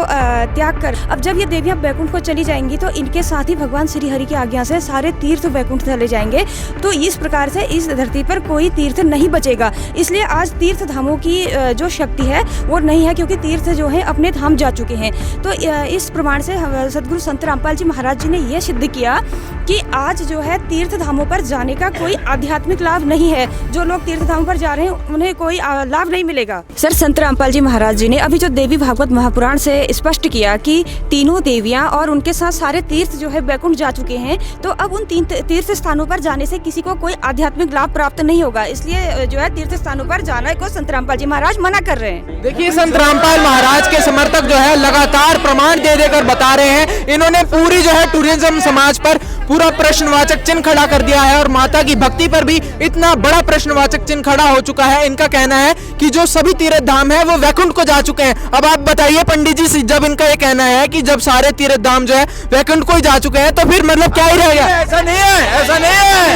त्याग कर, अब जब ये देवियां वैकुंठ को चली जाएंगी तो इनके साथ ही भगवान श्री हरि की आज्ञा से सारे तीर्थ वैकुंठ चले जाएंगे। तो इस प्रकार से इस धरती पर कोई तीर्थ नहीं बचेगा। इसलिए आज तीर्थ धामों की जो शक्ति है वो नहीं है, क्योंकि तीर्थ जो है अपने धाम जा चुके हैं। तो इस प्रमाण से सदगुरु संत रामपाल जी महाराज जी ने यह सिद्ध किया कि आज जो है तीर्थ धामों पर जाने का कोई आध्यात्मिक लाभ नहीं है। जो लोग तीर्थ धामों पर जा रहे हैं उन्हें कोई लाभ नहीं मिलेगा। सर, संत रामपाल जी महाराज जी ने अभी जो देवी भागवत महापुराण से स्पष्ट किया कि तीनों देवियां और उनके साथ सारे तीर्थ जो है वैकुंठ जा चुके हैं, तो अब उन तीर्थ स्थानों पर जाने से किसी को कोई आध्यात्मिक लाभ प्राप्त नहीं होगा। इसलिए जो है तीर्थ स्थानों पर जाने को संत रामपाल जी महाराज मना कर रहे हैं। देखिए, संत रामपाल महाराज के समर्थक जो है लगातार प्रमाण दे देकर बता रहे हैं। इन्होंने पूरी जो है टूरिज्म समाज पर पूरा प्रश्नवाचक चिन्ह खड़ा कर दिया है और माता की भक्ति पर भी इतना बड़ा प्रश्नवाचक चिन्ह खड़ा हो चुका है। इनका कहना है कि जो सभी तीर्थ धाम है वो वैकुंठ को जा चुके हैं। अब आप बताइए पंडित जी, जब इनका ये कहना है कि जब सारे तीर्थ धाम जो है वैकुंठ को ही जा चुके हैं, तो फिर मतलब क्या ही रह गया? ऐसा नहीं है, ऐसा नहीं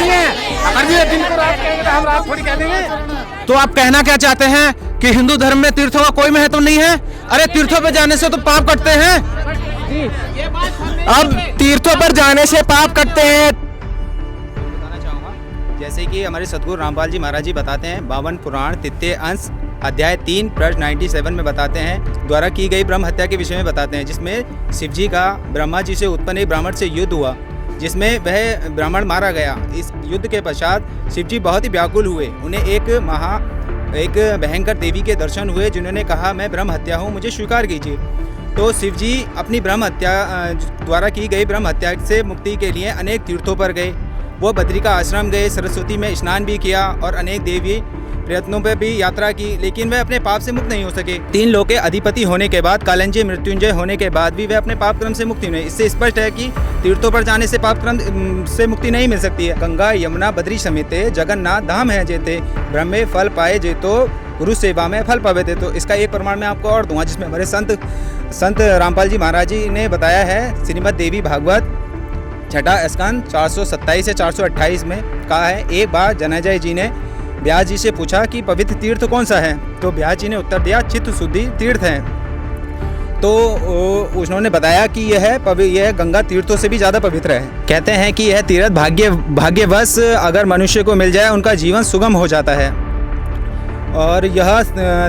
है। अगर जी दिन को रात कहेंगे तो हम रात थोड़ी कह देंगे। तो आप कहना क्या चाहते हैं कि हिंदू धर्म में तीर्थों का कोई महत्व नहीं है? अरे तीर्थों पे जाने से तो पाप कटते हैं। अब तीर्थों पर जाने से पाप कटते हैं। बताना चाहूँगा, जैसे कि हमारे सदगुरु रामपाल जी महाराज जी बताते हैं, 52 पुराण तृतीय अंश अध्याय 3 पृष्ठ 97 में बताते हैं, द्वारा की गई ब्रह्म हत्या के विषय में बताते हैं, जिसमें शिव जी का ब्रह्मा जी से उत्पन्न एक ब्राह्मण से युद्ध हुआ, जिसमें वह ब्राह्मण मारा गया। इस युद्ध के पश्चात शिव जी बहुत ही व्याकुल हुए। उन्हें एक भयंकर देवी के दर्शन हुए, जिन्होंने कहा, मैं ब्रह्म हत्या हूँ, मुझे स्वीकार कीजिए। तो शिव जी अपनी ब्रह्म हत्या द्वारा की गई ब्रह्म हत्या से मुक्ति के लिए अनेक तीर्थों पर गए। वो बद्रिका आश्रम गए, सरस्वती में स्नान भी किया और अनेक देवी प्रयत्नों पे भी यात्रा की, लेकिन वे अपने पाप से मुक्त नहीं हो सके। 3 लोक के अधिपति होने के बाद, कालंजय मृत्युंजय होने के बाद भी वे अपने पाप क्रम से मुक्ति नहीं। इससे स्पष्ट है कि तीर्थों पर जाने से पाप क्रम से मुक्ति नहीं मिल सकती है। गंगा यमुना बद्री समेते जगन्नाथ धाम है जेते, ब्रह्मे फल पाए जेतो गुरु सेवा में फल पावे थे। तो इसका एक प्रमाण मैं आपको और दूंगा, जिसमें हमारे संत रामपाल जी महाराज जी ने बताया है। श्रीमद् देवी भागवत छठा स्कंद 427 से 428 में कहा है, एक बार जनेजय जी ने व्यास जी से पूछा कि पवित्र तीर्थ कौन सा है, तो व्यास जी ने उत्तर दिया चित्त शुद्धि तीर्थ है। तो उन्होंने बताया कि यह गंगा तीर्थों से भी ज़्यादा पवित्र है। कहते हैं कि यह तीर्थ भाग्यवश अगर मनुष्य को मिल जाए उनका जीवन सुगम हो जाता है। और यह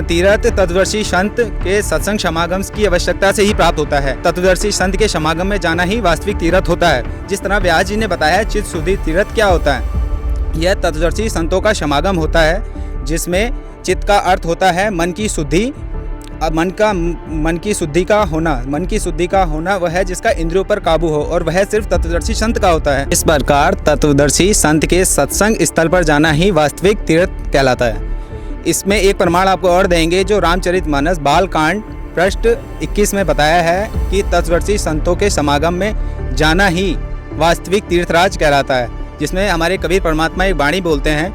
तीर्थ तत्वदर्शी संत के सत्संग समागम की आवश्यकता से ही प्राप्त होता है। तत्वदर्शी संत के समागम में जाना ही वास्तविक तीर्थ होता है। जिस तरह व्यास जी ने बताया चित्त शुद्धि तीर्थ क्या होता है, यह तत्वदर्शी संतों का समागम होता है, जिसमें चित्त का अर्थ होता है मन की शुद्धि। मन की शुद्धि का होना वह है जिसका इंद्रियों पर काबू हो, और वह सिर्फ तत्वदर्शी संत का होता है। इस प्रकार तत्वदर्शी संत के सत्संग स्थल पर जाना ही वास्तविक तीर्थ कहलाता है। इसमें एक प्रमाण आपको और देंगे, जो रामचरितमानस बालकांड पृष्ठ 21 में बताया है कि तत्वदर्शी संतों के समागम में जाना ही वास्तविक तीर्थराज कहलाता है। जिसमें हमारे कबीर परमात्मा एक वाणी बोलते हैं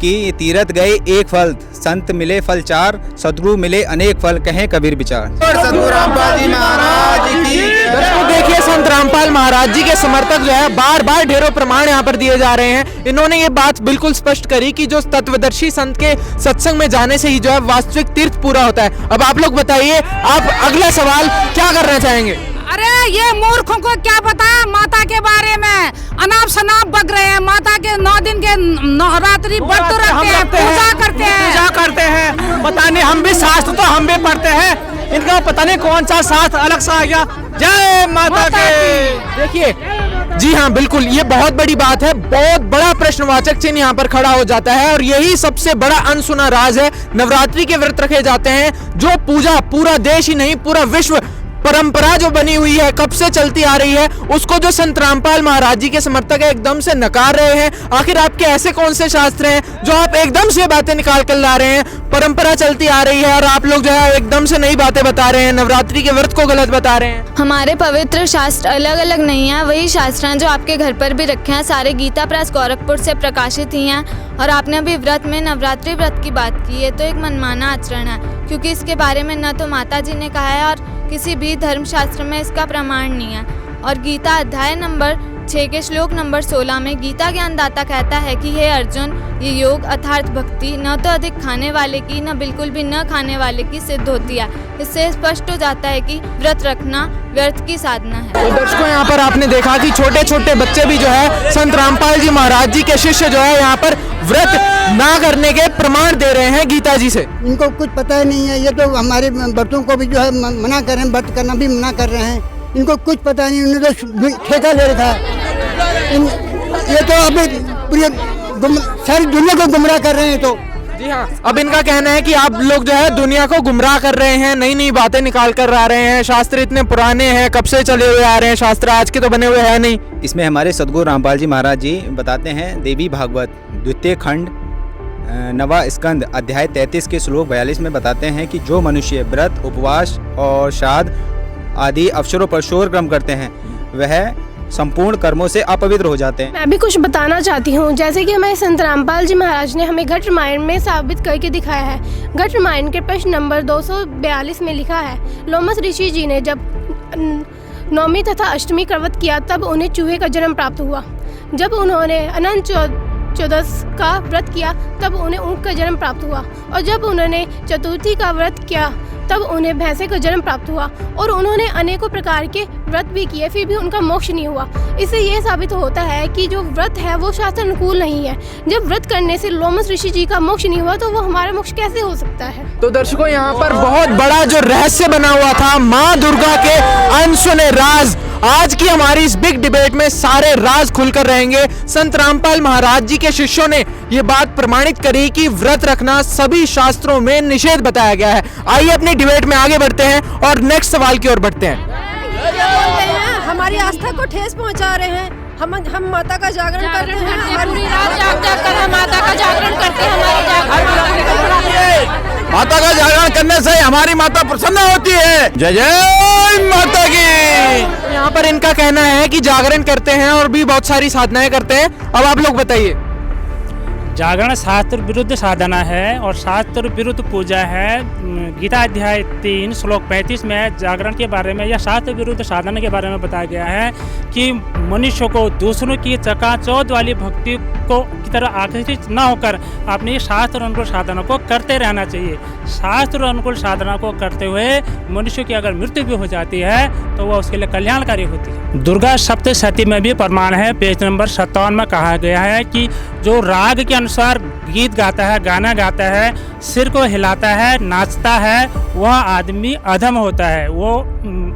कि तीरथ गए एक फल, संत मिले फल 4, सदगुरु मिले अनेक फल, कहें कबीर विचार। सदगुरु रामपाल जी महाराज की। दर्शकों देखिए, संत रामपाल महाराज जी के समर्थक जो है बार बार ढेरों प्रमाण यहाँ पर दिए जा रहे हैं। इन्होंने ये बात बिल्कुल स्पष्ट करी कि जो तत्वदर्शी संत के सत्संग में जाने से ही जो है वास्तविक तीर्थ पूरा होता है। अब आप लोग बताइए, आप अगला सवाल क्या करना चाहेंगे? अरे ये मूर्खों को क्या पता है माता के बारे में, अनाप शनाप बक रहे हैं। माता के 9 दिन के नवरात्रि व्रत रखते हैं, पूजा करते हैं। पता नहीं, हम भी शास्त्र तो हम भी पढ़ते हैं, इनका पता नहीं कौन सा शास्त्र अलग सा आ गया। जय माता की। देखिए जी हाँ, बिल्कुल ये बहुत बड़ी बात है। बहुत बड़ा प्रश्नवाचक चिन्ह यहाँ पर खड़ा हो जाता है, और यही सबसे बड़ा अनसुना राज है। नवरात्रि के व्रत रखे जाते हैं, जो पूजा पूरा देश ही नहीं पूरा विश्व परंपरा जो बनी हुई है, कब से चलती आ रही है, उसको जो संत रामपाल महाराज जी के समर्थक है एकदम से नकार रहे हैं। आखिर आपके ऐसे कौन से शास्त्र हैं जो आप एकदम से बातें निकाल कर ला रहे हैं? परंपरा चलती आ रही है और आप लोग जो है एकदम से नई बातें बता रहे हैं, नवरात्रि के व्रत को गलत बता रहे हैं। हमारे पवित्र शास्त्र अलग अलग नहीं है, वही शास्त्र हैं जो आपके घर पर भी रखे हैं। सारे गीता प्रेस गोरखपुर से प्रकाशित ही हैं। और आपने अभी व्रत में नवरात्रि व्रत की बात की है, तो एक मनमाना आचरण है, क्योंकि इसके बारे में न तो माता जी ने कहा है और किसी भी धर्मशास्त्र में इसका प्रमाण नहीं है। और गीता अध्याय नंबर 6 के श्लोक नंबर 16 में गीता ज्ञानदाता कहता है कि हे अर्जुन, ये योग अर्थात भक्ति न तो अधिक खाने वाले की न बिल्कुल भी न खाने वाले की सिद्ध होती है। इससे स्पष्ट हो जाता है कि व्रत रखना व्यर्थ की साधना है। तो दर्शकों, यहाँ पर आपने देखा कि छोटे छोटे बच्चे भी जो है संत रामपाल जी महाराज जी के शिष्य जो है यहाँ पर व्रत ना करने के प्रमाण दे रहे हैं गीता जी से। इनको कुछ पता ही नहीं है। ये तो हमारे बच्चों को भी जो है मना कर रहे हैं, व्रत करना भी मना कर रहे हैं। इनको कुछ पता नहीं, उन्होंने तो ठेका ले रखा है। ये तो अभी पूरी सारी दुनिया को गुमराह कर रहे हैं। तो जी हाँ, अब इनका कहना है कि आप लोग जो है दुनिया को गुमराह कर रहे हैं, नई नई बातें निकाल कर आ रहे हैं। शास्त्र इतने पुराने हैं, कब से चले हुए आ रहे हैं शास्त्र, आज के तो बने हुए हैं नहीं। इसमें हमारे सदगुरु रामपाल जी महाराज जी बताते हैं, देवी भागवत द्वितीय खंड 9वां स्कंद अध्याय 33 के श्लोक 42 में बताते हैं कि जो मनुष्य व्रत उपवास और श्राद्ध आदि अवसरों पर शोर क्रम करते हैं, वह संपूर्ण कर्मों से अपवित्र हो जाते हैं। मैं भी कुछ बताना चाहती हूँ। जैसे कि हमारे संत रामपाल जी महाराज ने हमें घट रामायण में साबित करके दिखाया है। घट रामायण के प्रश्न नंबर 242 में लिखा है, लोमस ऋषि जी ने जब 9वीं तथा अष्टमी का व्रत किया तब उन्हें चूहे का जन्म प्राप्त हुआ। जब उन्होंने अनंत चतुर्दश का व्रत किया तब उन्हें ऊँट का जन्म प्राप्त हुआ, और जब उन्होंने चतुर्थी का व्रत किया तब उन्हें भैंसे का जन्म प्राप्त हुआ। और उन्होंने अनेकों प्रकार के व्रत भी किए, फिर भी उनका मोक्ष नहीं हुआ। इससे ये साबित होता है कि जो व्रत है वो शास्त्र अनुकूल नहीं है। जब व्रत करने से लोमस ऋषि जी का मोक्ष नहीं हुआ तो वो हमारा मोक्ष कैसे हो सकता है? तो दर्शकों, यहाँ पर बहुत बड़ा जो रहस्य बना हुआ था माँ दुर्गा के अनसुने राज, आज की हमारी इस बिग डिबेट में सारे राज खुलकर रहेंगे। संत रामपाल महाराज जी के शिष्यों ने ये बात प्रमाणित करी कि व्रत रखना सभी शास्त्रों में निषेध बताया गया है। आइए अपनी डिबेट में आगे बढ़ते हैं और नेक्स्ट सवाल की ओर बढ़ते हैं। हमारी आस्था को ठेस पहुंचा रहे हैं। हम माता का जागरण करते हैं, पूरी रात जाग जाग कर हम माता का जागरण करते हैं। माता का जागरण करने से हमारी माता प्रसन्न होती है। जय जय माता की। यहाँ पर इनका कहना है कि जागरण करते हैं और भी बहुत सारी साधनाएं करते हैं। अब आप लोग बताइए। जागरण शास्त्र विरुद्ध साधना है और शास्त्र विरुद्ध पूजा है। गीता अध्याय 3 श्लोक 35 में जागरण के बारे में या शास्त्र विरुद्ध साधना के बारे में बताया गया है कि मनुष्य को दूसरों की चकाचौंध वाली भक्ति को की तरह आकर्षित न होकर अपनी शास्त्र अनुकूल साधना को करते रहना चाहिए। शास्त्र अनुकूल साधना को करते हुए मनुष्य की अगर मृत्यु भी हो जाती है तो वह उसके लिए कल्याणकारी होती है। दुर्गा सप्तशती में भी प्रमाण है। पेज नंबर 57 में कहा गया है कि जो राग के अनुसार गीत गाता है, गाना गाता है, सिर को हिलाता है, नाचता है, वह आदमी अधम होता है। वो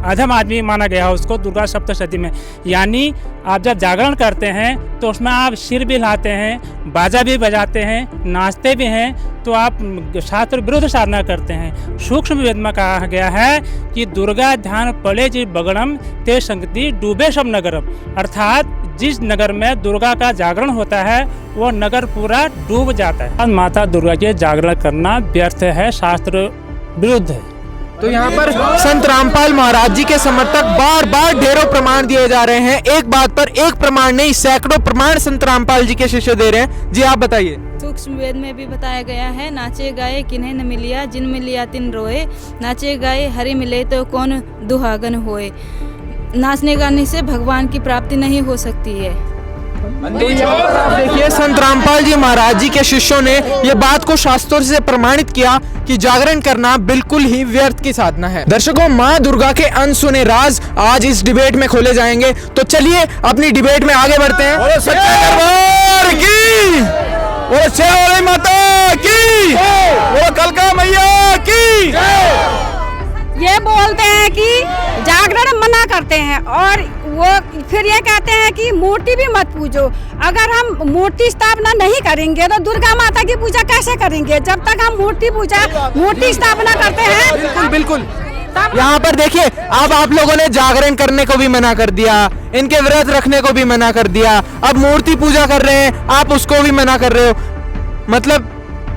अधम आदमी माना गया है उसको दुर्गा सप्तशती में। यानी आप जब जागरण करते हैं तो उसमें आप सिर भी हिलाते हैं, बाजा भी बजाते हैं, नाचते भी हैं, तो आप शास्त्र विरुद्ध साधना करते हैं। सूक्ष्म वेद में कहा गया है कि दुर्गा ध्यान पड़े जी बगड़म ते संगति डूबे सब नगरम, अर्थात जिस नगर में दुर्गा का जागरण होता है वो नगर पूरा डूब जाता है। माता दुर्गा के जागरण करना व्यर्थ है, शास्त्र विरुद्ध है। तो यहाँ पर संत रामपाल महाराज जी के समर्थक बार बार ढेरों प्रमाण दिए जा रहे हैं। एक बात पर एक प्रमाण नहीं, सैकड़ों प्रमाण संत रामपाल जी के शिष्य दे रहे हैं। जी आप बताइए। सूक्ष्म वेद में भी बताया गया है, नाचे गाए किन्हें न मिलिया, जिन मिलिया तिन रोए, नाचे गाए हरि मिले तो कौन दुहागन होए। नाचने गाने से भगवान की प्राप्ति नहीं हो सकती है। देखिए संत रामपाल जी महाराज जी के शिष्यों ने ये बात को शास्त्रों से प्रमाणित किया कि जागरण करना बिल्कुल ही व्यर्थ की साधना है। दर्शकों, माँ दुर्गा के अनसुने राज आज इस डिबेट में खोले जाएंगे, तो चलिए अपनी डिबेट में आगे बढ़ते हैं। बोलो सच्चे दरबार की, बोलो शेरावाली माता की, बोलो कलका मैया की। ये बोलते हैं कि जागरण मना करते हैं और वो फिर ये कहते हैं कि मूर्ति भी मत पूजो। अगर हम मूर्ति स्थापना नहीं करेंगे तो दुर्गा माता की पूजा कैसे करेंगे? जब तक हम मूर्ति स्थापना करते हैं। बिल्कुल बिल्कुल। यहाँ पर देखिए, अब आप लोगों ने जागरण करने को भी मना कर दिया, इनके व्रत रखने को भी मना कर दिया, अब मूर्ति पूजा कर रहे हैं, आप उसको भी मना कर रहे हो। मतलब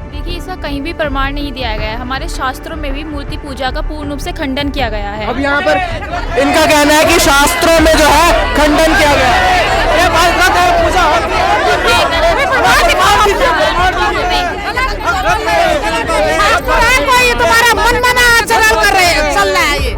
देखिए, इसका कहीं भी प्रमाण नहीं दिया गया है। हमारे शास्त्रों में भी मूर्ति पूजा का पूर्ण रूप से खंडन किया गया है। अब यहाँ पर इनका कहना है कि शास्त्रों में जो है खंडन किया गया है। ये बात गलत है, पूजा तुम्हारा मनमाना आचरण कर रहे हैं, चल रहा है ये।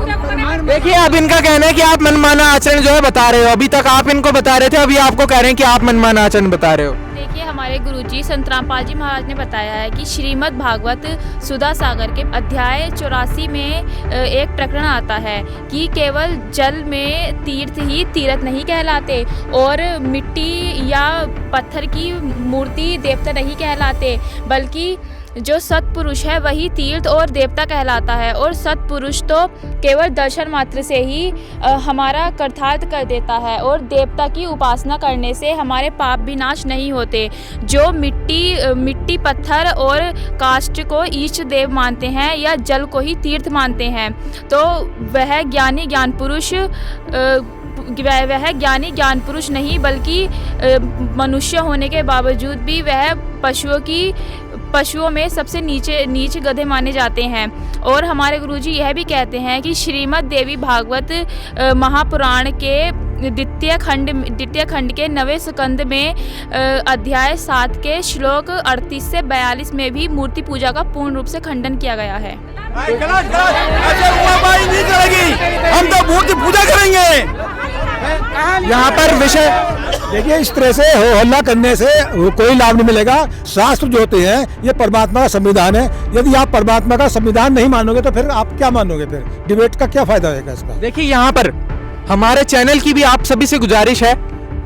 देखिए, अब इनका कहना है कि आप मनमाना आचरण जो है बता रहे हो। अभी तक आप इनको बता रहे थे, अभी आपको कह रहे हैं कि आप मनमाना आचरण बता रहे हो। देखिए, हमारे गुरुजी संत रामपाल जी महाराज ने बताया है कि श्रीमद् भागवत सुधा सागर के अध्याय 84 में एक प्रकरण आता है कि केवल जल में तीर्थ ही तीर्थ नहीं कहलाते और मिट्टी या पत्थर की मूर्ति देवता नहीं कहलाते, बल्कि जो सत्पुरुष है वही तीर्थ और देवता कहलाता है। और सत्पुरुष तो केवल दर्शन मात्र से ही हमारा कर्तार्थ कर देता है और देवता की उपासना करने से हमारे पाप भी नाश नहीं होते। जो मिट्टी पत्थर और काष्ठ को ईष्ट देव मानते हैं या जल को ही तीर्थ मानते हैं, तो वह ज्ञानी ज्ञान पुरुष नहीं, बल्कि मनुष्य होने के बावजूद भी वह पशुओं में सबसे नीच गधे माने जाते हैं। और हमारे गुरुजी यह भी कहते हैं कि श्रीमद् देवी भागवत महापुराण के द्वितीय खंड के 9वें स्कंद में अध्याय 7 के श्लोक 38 से 42 में भी मूर्ति पूजा का पूर्ण रूप से खंडन किया गया है। हम तो मूर्ति पूजा करेंगे। यहाँ पर विषय देखिए, इस तरह से हो हल्ला करने से कोई लाभ नहीं मिलेगा। शास्त्र जो होते हैं ये परमात्मा का संविधान है। यदि आप परमात्मा का संविधान नहीं मानोगे तो फिर आप क्या मानोगे? फिर डिबेट का क्या फायदा होगा इसका? देखिए, यहाँ पर हमारे चैनल की भी आप सभी से गुजारिश है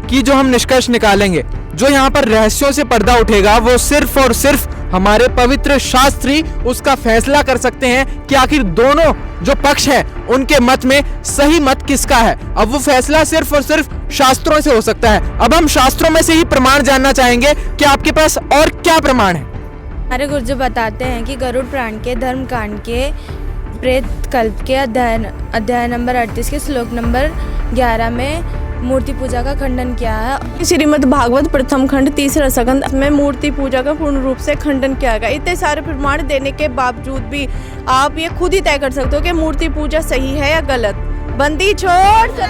कि जो हम निष्कर्ष निकालेंगे, जो यहाँ पर रहस्यों से पर्दा उठेगा, वो सिर्फ और सिर्फ हमारे पवित्र शास्त्री उसका फैसला कर सकते हैं कि आखिर दोनों जो पक्ष है उनके मत में सही मत किसका है। अब वो फैसला सिर्फ और सिर्फ शास्त्रों से हो सकता है। अब हम शास्त्रों में से ही प्रमाण जानना चाहेंगे कि आपके पास और क्या प्रमाण है। हमारे गुरुजी बताते हैं कि गरुड़ पुराण के धर्म कांड के प्रेत कल्प के अध्याय नंबर 38 के श्लोक नंबर 11 में मूर्ति पूजा का खंडन किया है। श्रीमद् भागवत प्रथम खंड तीसरा स्कंद में मूर्ति पूजा का पूर्ण रूप से खंडन किया गया। इतने सारे प्रमाण देने के बावजूद भी आप ये खुद ही तय कर सकते हो कि मूर्ति पूजा सही है या गलत। बंदी छोड़। तो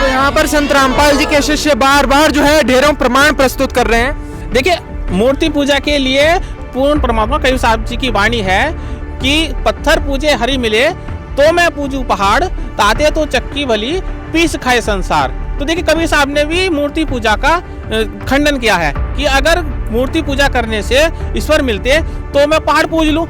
यहाँ पर संत रामपाल जी के शिष्य बार बार जो है ढेरों प्रमाण प्रस्तुत कर रहे हैं। देखिए, मूर्ति पूजा के लिए पूर्ण परमात्मा कबीर साहब जी की वाणी है कि पत्थर पूजे हरि मिले तो मैं पूजू पहाड़, ताते तो चक्की भली पीस खाए संसार। तो देखिए, कबीर साहब ने भी मूर्ति पूजा का खंडन किया है कि अगर मूर्ति पूजा करने से ईश्वर मिलते तो मैं पहाड़ पूज लूं,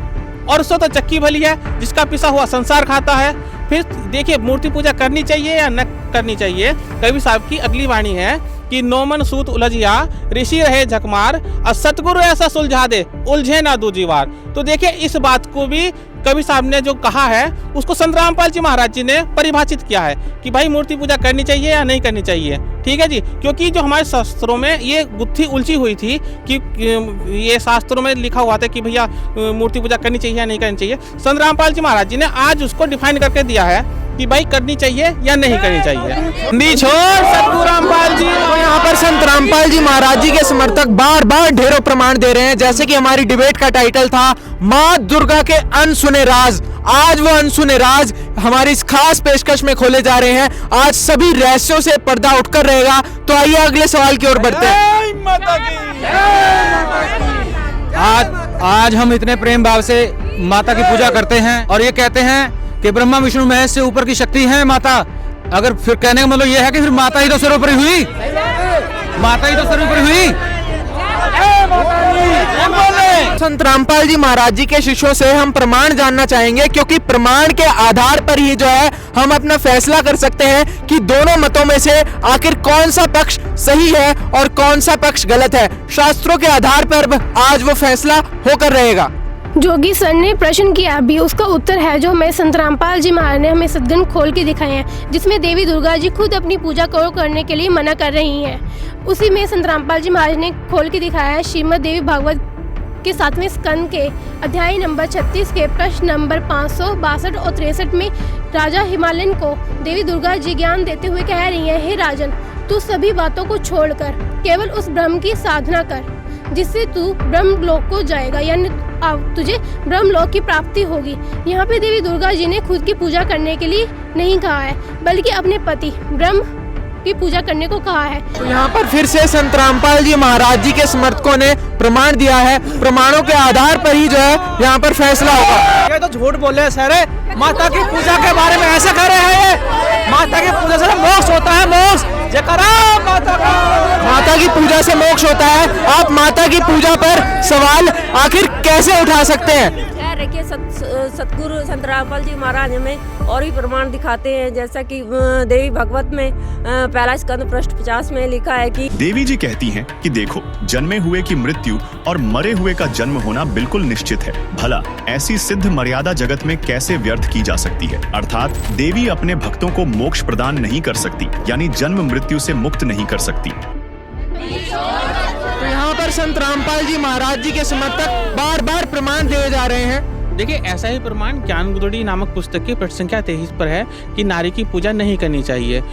और उससे तो चक्की भली है जिसका पिसा हुआ संसार खाता है। फिर देखिए, मूर्ति पूजा करनी चाहिए या न करनी चाहिए। कबीर साहब की अगली वाणी है कि नौमन सूत उलझिया ऋषि रहे झकमार, और सतगुरु ऐसा सुलझा दे उलझे ना दूजी बार। तो देखिए, इस बात को भी कबीर साहब ने जो कहा है उसको संत रामपाल जी महाराज जी ने परिभाषित किया है कि भाई मूर्ति पूजा करनी चाहिए या नहीं करनी चाहिए। ठीक है जी, क्योंकि जो हमारे शास्त्रों में ये गुत्थी उलझी हुई थी कि ये शास्त्रों में लिखा हुआ था कि भैया मूर्ति पूजा करनी चाहिए या नहीं करनी चाहिए। संत रामपाल जी महाराज जी ने आज उसको डिफाइन करके दिया है कि भाई करनी चाहिए या नहीं करनी चाहिए। छोड़ सतगुरु रामपाल जी। तो यहाँ पर संत रामपाल जी महाराज जी के समर्थक बार बार ढेरों प्रमाण दे रहे हैं। जैसे कि हमारी डिबेट का टाइटल था माँ दुर्गा के अनसुने राज। आज वो अनसुने राज हमारी इस खास पेशकश में खोले जा रहे हैं। आज सभी रहस्यों से पर्दा उठकर रहेगा। तो आइए अगले सवाल की ओर बढ़ते हैं। आज हम इतने प्रेम भाव से माता की पूजा करते हैं और ये कहते हैं कि ब्रह्मा विष्णु महेश से ऊपर की शक्ति है माता। अगर फिर कहने का मतलब ये है कि फिर माता ही तो सर्वोपरि हुई, माता ही तो सर्वोपरि हुई। संत रामपाल जी महाराज जी के शिष्यों से हम प्रमाण जानना चाहेंगे, क्योंकि प्रमाण के आधार पर ही जो है हम अपना फैसला कर सकते हैं कि दोनों मतों में से आखिर कौन सा पक्ष सही है और कौन सा पक्ष गलत है। शास्त्रों के आधार पर आज वो फैसला होकर रहेगा। जोगी सर ने प्रश्न किया भी, उसका उत्तर है जो हमें संत रामपाल जी महाराज ने हमें सदग्रंथ खोल के दिखाए हैं, जिसमें देवी दुर्गा जी खुद अपनी पूजा करने के लिए मना कर रही हैं। उसी में संत रामपाल जी महाराज ने खोल के दिखाया है श्रीमद् देवी भागवत के 7वें स्कंद के अध्याय नंबर 36 के प्रश्न नंबर 562 और 63 में राजा हिमालयन को देवी दुर्गा जी ज्ञान देते हुए कह रही हैं, हे राजन, तू सभी बातों को छोड़कर केवल उस ब्रह्म की साधना कर जिससे तू ब्रह्मलोक को जाएगा, यानी तुझे ब्रह्मलोक की प्राप्ति होगी। यहाँ पे देवी दुर्गा जी ने खुद की पूजा करने के लिए नहीं कहा है, बल्कि अपने पति ब्रह्म की पूजा करने को कहा है। तो यहाँ पर फिर से संत रामपाल जी महाराज जी के समर्थकों ने प्रमाण दिया है। प्रमाणों के आधार पर ही जो है यहाँ पर फैसला होगा। ये तो झूठ बोल रहे हैं सर, माता की पूजा के बारे में ऐसा कह रहे हैं। ये माता की पूजा से मोक्ष होता है, मोक्ष। माता की पूजा से मोक्ष होता है। आप माता की पूजा पर सवाल आखिर कैसे उठा सकते हैं? देखिए, सतगुरु संत रामपाल जी महाराज हमें और भी प्रमाण दिखाते हैं, जैसा कि देवी भागवत में पहला स्कंद पृष्ठ 50 में लिखा है कि देवी जी कहती हैं कि देखो, जन्मे हुए की मृत्यु और मरे हुए का जन्म होना बिल्कुल निश्चित है। भला ऐसी सिद्ध मर्यादा जगत में कैसे व्यर्थ की जा सकती है? अर्थात देवी अपने भक्तों को मोक्ष प्रदान नहीं कर सकती, यानी जन्म मृत्यु से मुक्त नहीं कर सकती। तो यहाँ पर संत रामपाल जी महाराज जी के समर्थक बार बार प्रमाण दिए जा रहे हैं। देखिए, ऐसा ही प्रमाण ज्ञान गुदड़ी नामक पुस्तक की पृष्ठ संख्या 23 पर है कि नारी की पूजा नहीं करनी चाहिए,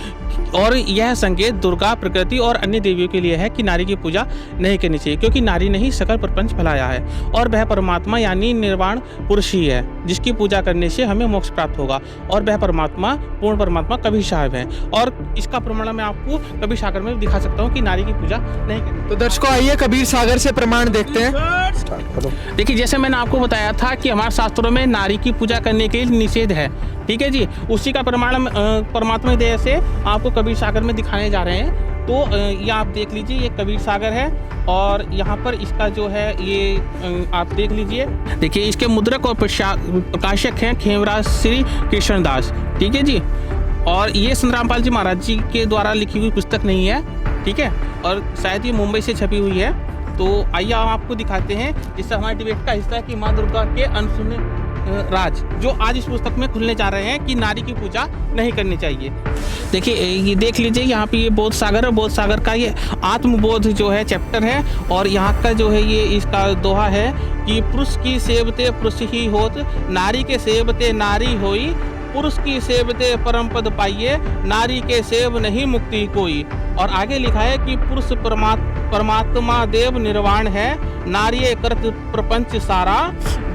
और यह संकेत दुर्गा, प्रकृति और अन्य देवियों के लिए है कि नारी की पूजा नहीं करनी चाहिए, क्योंकि नारी ने ही सकल प्रपंच फैलाया है और वह परमात्मा यानी निर्वाण पुरुष ही है, जिसकी पूजा करने से हमें मोक्ष प्राप्त होगा, और वह परमात्मा पूर्ण परमात्मा कबीर साहब है। और इसका प्रमाण मैं आपको कबीर सागर में दिखा सकता हूँ कि नारी की पूजा नहीं करनी। तो दर्शकों, आइए कबीर सागर से प्रमाण देखते हैं। देखिए, जैसे मैंने आपको बताया था कि हमारे शास्त्रों में नारी की पूजा करने के लिए निषेध है। ठीक है जी, उसी का प्रमाण परमात्मा दया से आपको कबीर सागर में दिखाने जा रहे हैं। तो ये आप देख लीजिए, ये कबीर सागर है और यहाँ पर इसका जो है ये आप देख लीजिए। देखिए, इसके मुद्रक और प्रकाशक हैं खेमराज श्री कृष्णदास। ठीक है जी, और ये संत रामपाल जी महाराज जी के द्वारा लिखी हुई पुस्तक नहीं है। ठीक है, और शायद ये मुंबई से छपी हुई है। तो आइए हम आपको दिखाते हैं, जिससे हमारे डिबेट का हिस्सा है कि माँ दुर्गा के अनसुने राज, जो आज इस पुस्तक में खुलने जा रहे हैं कि नारी की पूजा नहीं करनी चाहिए। देखिए, ये देख लीजिए, यहाँ पे ये बोध सागर है। बोध सागर का ये आत्मबोध जो है चैप्टर है, और यहाँ का जो है ये इसका दोहा है कि पुरुष की सेवते पुरुष ही होत, नारी के सेवते नारी होई, पुरुष की सेवते परम पद पाइए, नारी के सेव नहीं मुक्ति कोई। और आगे लिखा है कि पुरुष परमात्मा देव निर्वाण है, नारी कृत प्रपंच सारा,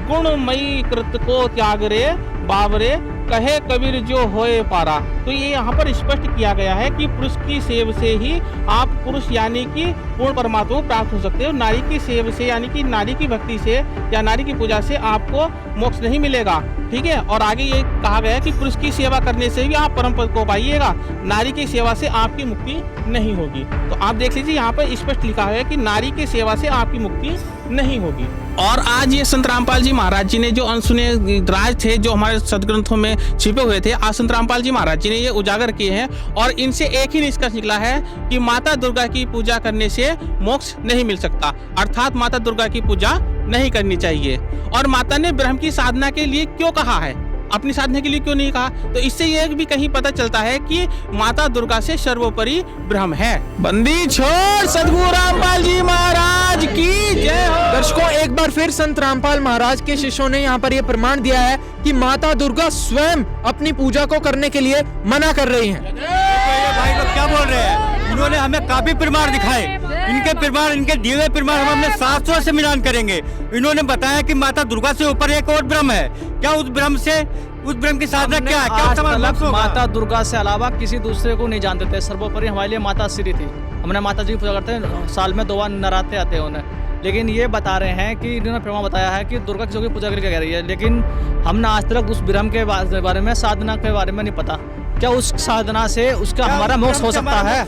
गुणमयी कृत को त्याग रे बावरे, कहे कबीर जो होए पारा। तो ये यहाँ पर स्पष्ट किया गया है कि पुरुष की सेव से ही आप पुरुष यानी कि पूर्ण परमात्मा को प्राप्त हो सकते हो। नारी की सेव से यानी कि नारी की भक्ति से या नारी की पूजा से आपको मोक्ष नहीं मिलेगा, ठीक है। और आगे ये कहा गया है कि पुरुष की सेवा करने से भी आप परम पद को पाइएगा, नारी की सेवा से आपकी मुक्ति नहीं होगी। तो आप देख लीजिए यहाँ पर स्पष्ट लिखा है कि नारी की सेवा से आपकी मुक्ति नहीं होगी। और आज ये संत रामपाल जी महाराज जी ने जो अनसुने राज थे जो हमारे सदग्रंथों में छिपे हुए थे, आज संत रामपाल जी महाराज जी ने ये उजागर किए हैं। और इनसे एक ही निष्कर्ष निकला है कि माता दुर्गा की पूजा करने से मोक्ष नहीं मिल सकता, अर्थात माता दुर्गा की पूजा नहीं करनी चाहिए। और माता ने ब्रह्म की साधना के लिए क्यों कहा है, अपनी साधना के लिए क्यों नहीं कहा, तो इससे ये भी कहीं पता चलता है कि माता दुर्गा से सर्वोपरि ब्रह्म है। बंदी छोड़ सदगुरु रामपाल जी महाराज की जय हो। दर्शकों, एक बार फिर संत रामपाल महाराज के शिष्यों ने यहाँ पर यह प्रमाण दिया है कि माता दुर्गा स्वयं अपनी पूजा को करने के लिए मना कर रही हैं। भाई लोग क्या बोल रहे हैं, इन्होंने हमें काफी प्रमाण दिखाए, इनके प्रमाण, इनके दिए हुए प्रमाण हम अपने शास्त्रों से मिलान करेंगे। इन्होंने बताया कि माता दुर्गा से ऊपर एक और ब्रह्म है, क्या उस ब्रह्म की साधना क्या है, क्या माता दुर्गा से अलावा किसी दूसरे को नहीं जानते थे। सर्वोपरि हमारे लिए माता श्री थी, हमने माता जी की पूजा करते हैं, साल में 2 बार नराते आते हैं उन्हें। लेकिन ये बता रहे हैं कि इन्होंने प्रमाण बताया है कि दुर्गा किसी की पूजा करके कह रही है, लेकिन हमने आज तक उस ब्रह्म के बारे में, साधना के बारे में नहीं पता, क्या उस साधना से उसका हमारा मोक्ष हो सकता है।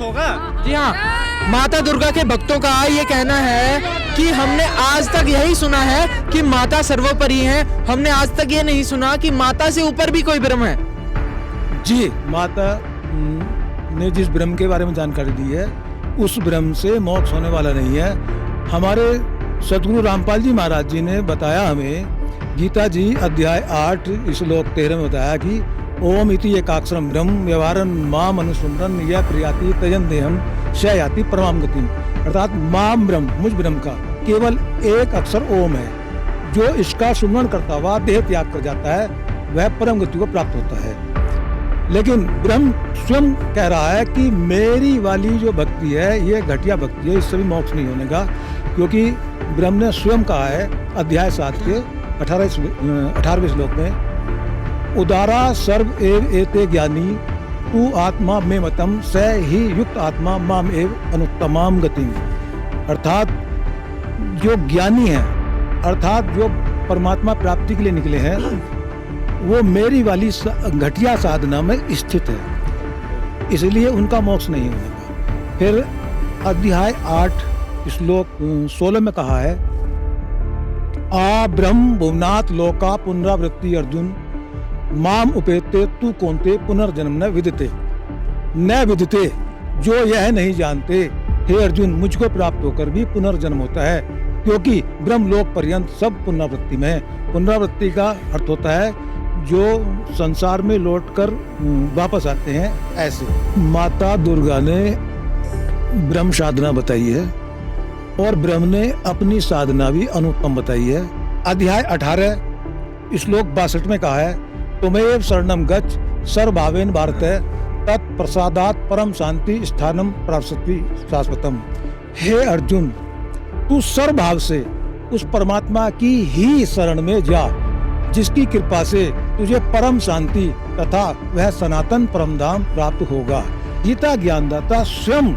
जी हाँ, माता दुर्गा के भक्तों का ये कहना है कि हमने आज तक यही सुना है कि माता सर्वोपरि है, हमने आज तक ये नहीं सुना कि माता से ऊपर भी कोई ब्रह्म है। जी, माता ने जिस ब्रह्म के बारे में जानकारी दी है उस ब्रह्म से मोक्ष होने वाला नहीं है। हमारे सदगुरु रामपाल जी महाराज जी ने बताया हमें, गीता जी अध्याय 8 श्लोक 13 में बताया कि ओम इति एकाक्षरम ब्रह्म व्यवहारन माम अनुस्मरन यह प्रियाति तजन देहम शयाति परमाम गतिम। अर्थात माम ब्रह्म, मुझ ब्रह्म का केवल एक अक्षर ओम है, जो इसका सुमरण करता हुआ देह त्याग कर जाता है वह परम गति को प्राप्त होता है। लेकिन ब्रह्म स्वयं कह रहा है कि मेरी वाली जो भक्ति है ये घटिया भक्ति है, इससे भी मोक्ष नहीं होने का, क्योंकि ब्रह्म ने स्वयं कहा है अध्याय 7 के 18वें श्लोक में, उदारा सर्व एव एते ज्ञानी तू आत्मा में मतम स ही युक्त आत्मा माम एव अनुत्तमाम गतिम। अर्थात जो ज्ञानी है, अर्थात जो परमात्मा प्राप्ति के लिए निकले हैं, वो मेरी वाली घटिया साधना में स्थित है, इसलिए उनका मोक्ष नहीं होने का। फिर अध्याय 8 श्लोक 16 में कहा है, आ ब्रह्म भुवनात् लोका पुनरावृत्ति अर्जुन माम उपेते तू कौनते पुनर्जन्म न विदते। न विदते, जो यह नहीं जानते हे अर्जुन, मुझको प्राप्त होकर भी पुनर्जन्म होता है, क्योंकि ब्रह्मलोक पर्यंत सब पुनरावृत्ति में है। पुनरावृत्ति का अर्थ होता है जो संसार में लौटकर वापस आते हैं, ऐसे। माता दुर्गा ने ब्रह्म साधना बताई है और ब्रह्म ने अपनी साधना भी अनुत्तम बताई है। अध्याय 18 श्लोक 62 में कहा है, तुम्हें शरणम गच्छ सर्वभावेन भारत तत्प्रसादात परम शांति स्थानम प्राप्स्यति शाश्वतम। हे अर्जुन, तू सर्वभाव से उस परमात्मा की ही शरण में जा, जिसकी कृपा से तुझे परम शांति तथा वह सनातन परम धाम प्राप्त होगा। गीता ज्ञानदाता स्वयं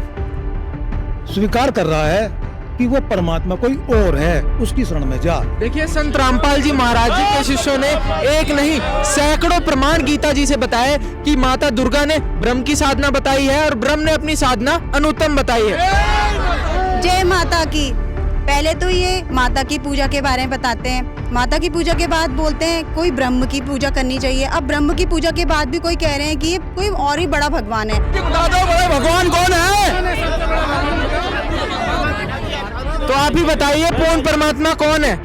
स्वीकार कर रहा है कि वो परमात्मा कोई और है, उसकी शरण में जा। देखिए, संत रामपाल जी महाराज जी के शिष्यों ने एक नहीं सैकड़ों प्रमाण गीता जी से बताए कि माता दुर्गा ने ब्रह्म की साधना बताई है और ब्रह्म ने अपनी साधना अनुत्तम बताई है। जय माता की। पहले तो ये माता की पूजा के बारे में बताते हैं, माता की पूजा के बाद बोलते हैं कोई ब्रह्म की पूजा करनी चाहिए। अब ब्रह्म की पूजा के बाद भी कोई कह रहे हैं कि ये कोई और ही बड़ा भगवान है। बड़ा भगवान कौन है? तो आप ही बताइए, पूर्ण परमात्मा कौन है?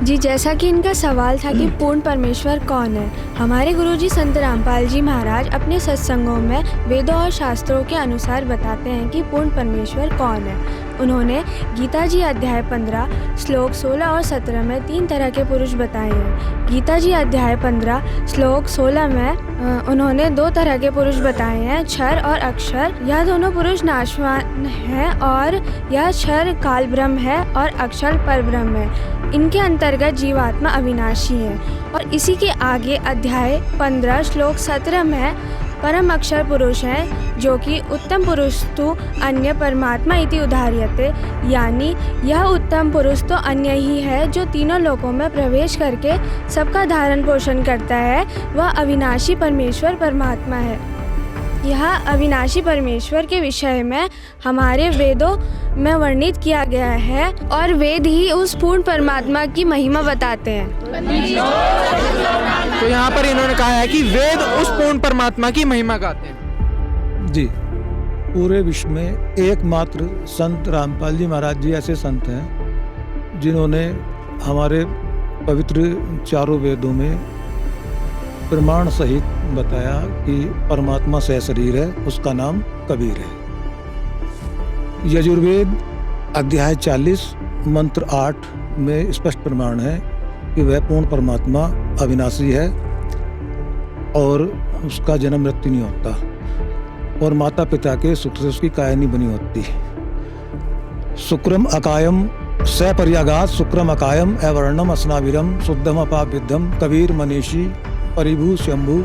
जी, जैसा कि इनका सवाल था कि पूर्ण परमेश्वर कौन है, हमारे गुरुजी संत रामपाल जी महाराज अपने सत्संगों में वेदों और शास्त्रों के अनुसार बताते हैं कि पूर्ण परमेश्वर कौन है। उन्होंने गीता जी अध्याय 15 श्लोक 16 और 17 में 3 तरह के पुरुष बताए हैं। गीता जी अध्याय 15 श्लोक 16 में उन्होंने 2 तरह के पुरुष बताए हैं, क्षर और अक्षर। यह दोनों पुरुष नाशवान हैं और यह क्षर काल ब्रह्म है और अक्षर पर ब्रह्म है। इनके अंतर्गत जीवात्मा अविनाशी है। और इसी के आगे अध्याय 15 श्लोक 17 में परम अक्षर पुरुष हैं, जो कि उत्तम पुरुष तो अन्य परमात्मा इति उदाहृयते, यानी यह उत्तम पुरुष तो अन्य ही है जो तीनों लोकों में प्रवेश करके सबका धारण पोषण करता है। वह अविनाशी परमेश्वर परमात्मा है। यह अविनाशी परमेश्वर के विषय में हमारे वेदों में वर्णित किया गया है और वेद ही उस पूर्ण परमात्मा की महिमा बताते हैं। तो यहाँ पर इन्होंने कहा है कि वेद उस पूर्ण परमात्मा की महिमा गाते हैं। जी, पूरे विश्व में एकमात्र संत रामपाल जी महाराज जी ऐसे संत हैं जिन्होंने हमारे पवित्र चारों वेदों में प्रमाण सहित बताया कि परमात्मा सहशरीर है, उसका नाम कबीर है। यजुर्वेद अध्याय 40 मंत्र 8 में स्पष्ट प्रमाण है कि वह पूर्ण परमात्मा अविनाशी है और उसका जन्म मृत्यु नहीं होता और माता पिता के सुख से उसकी काया नहीं बनी होती। शुक्रम अकायम सपर्यागात शुक्रम अकायम अवर्णम अस्नाविरम शुद्धम अपाविद्धम कबीर मनीषी परिभू शंभु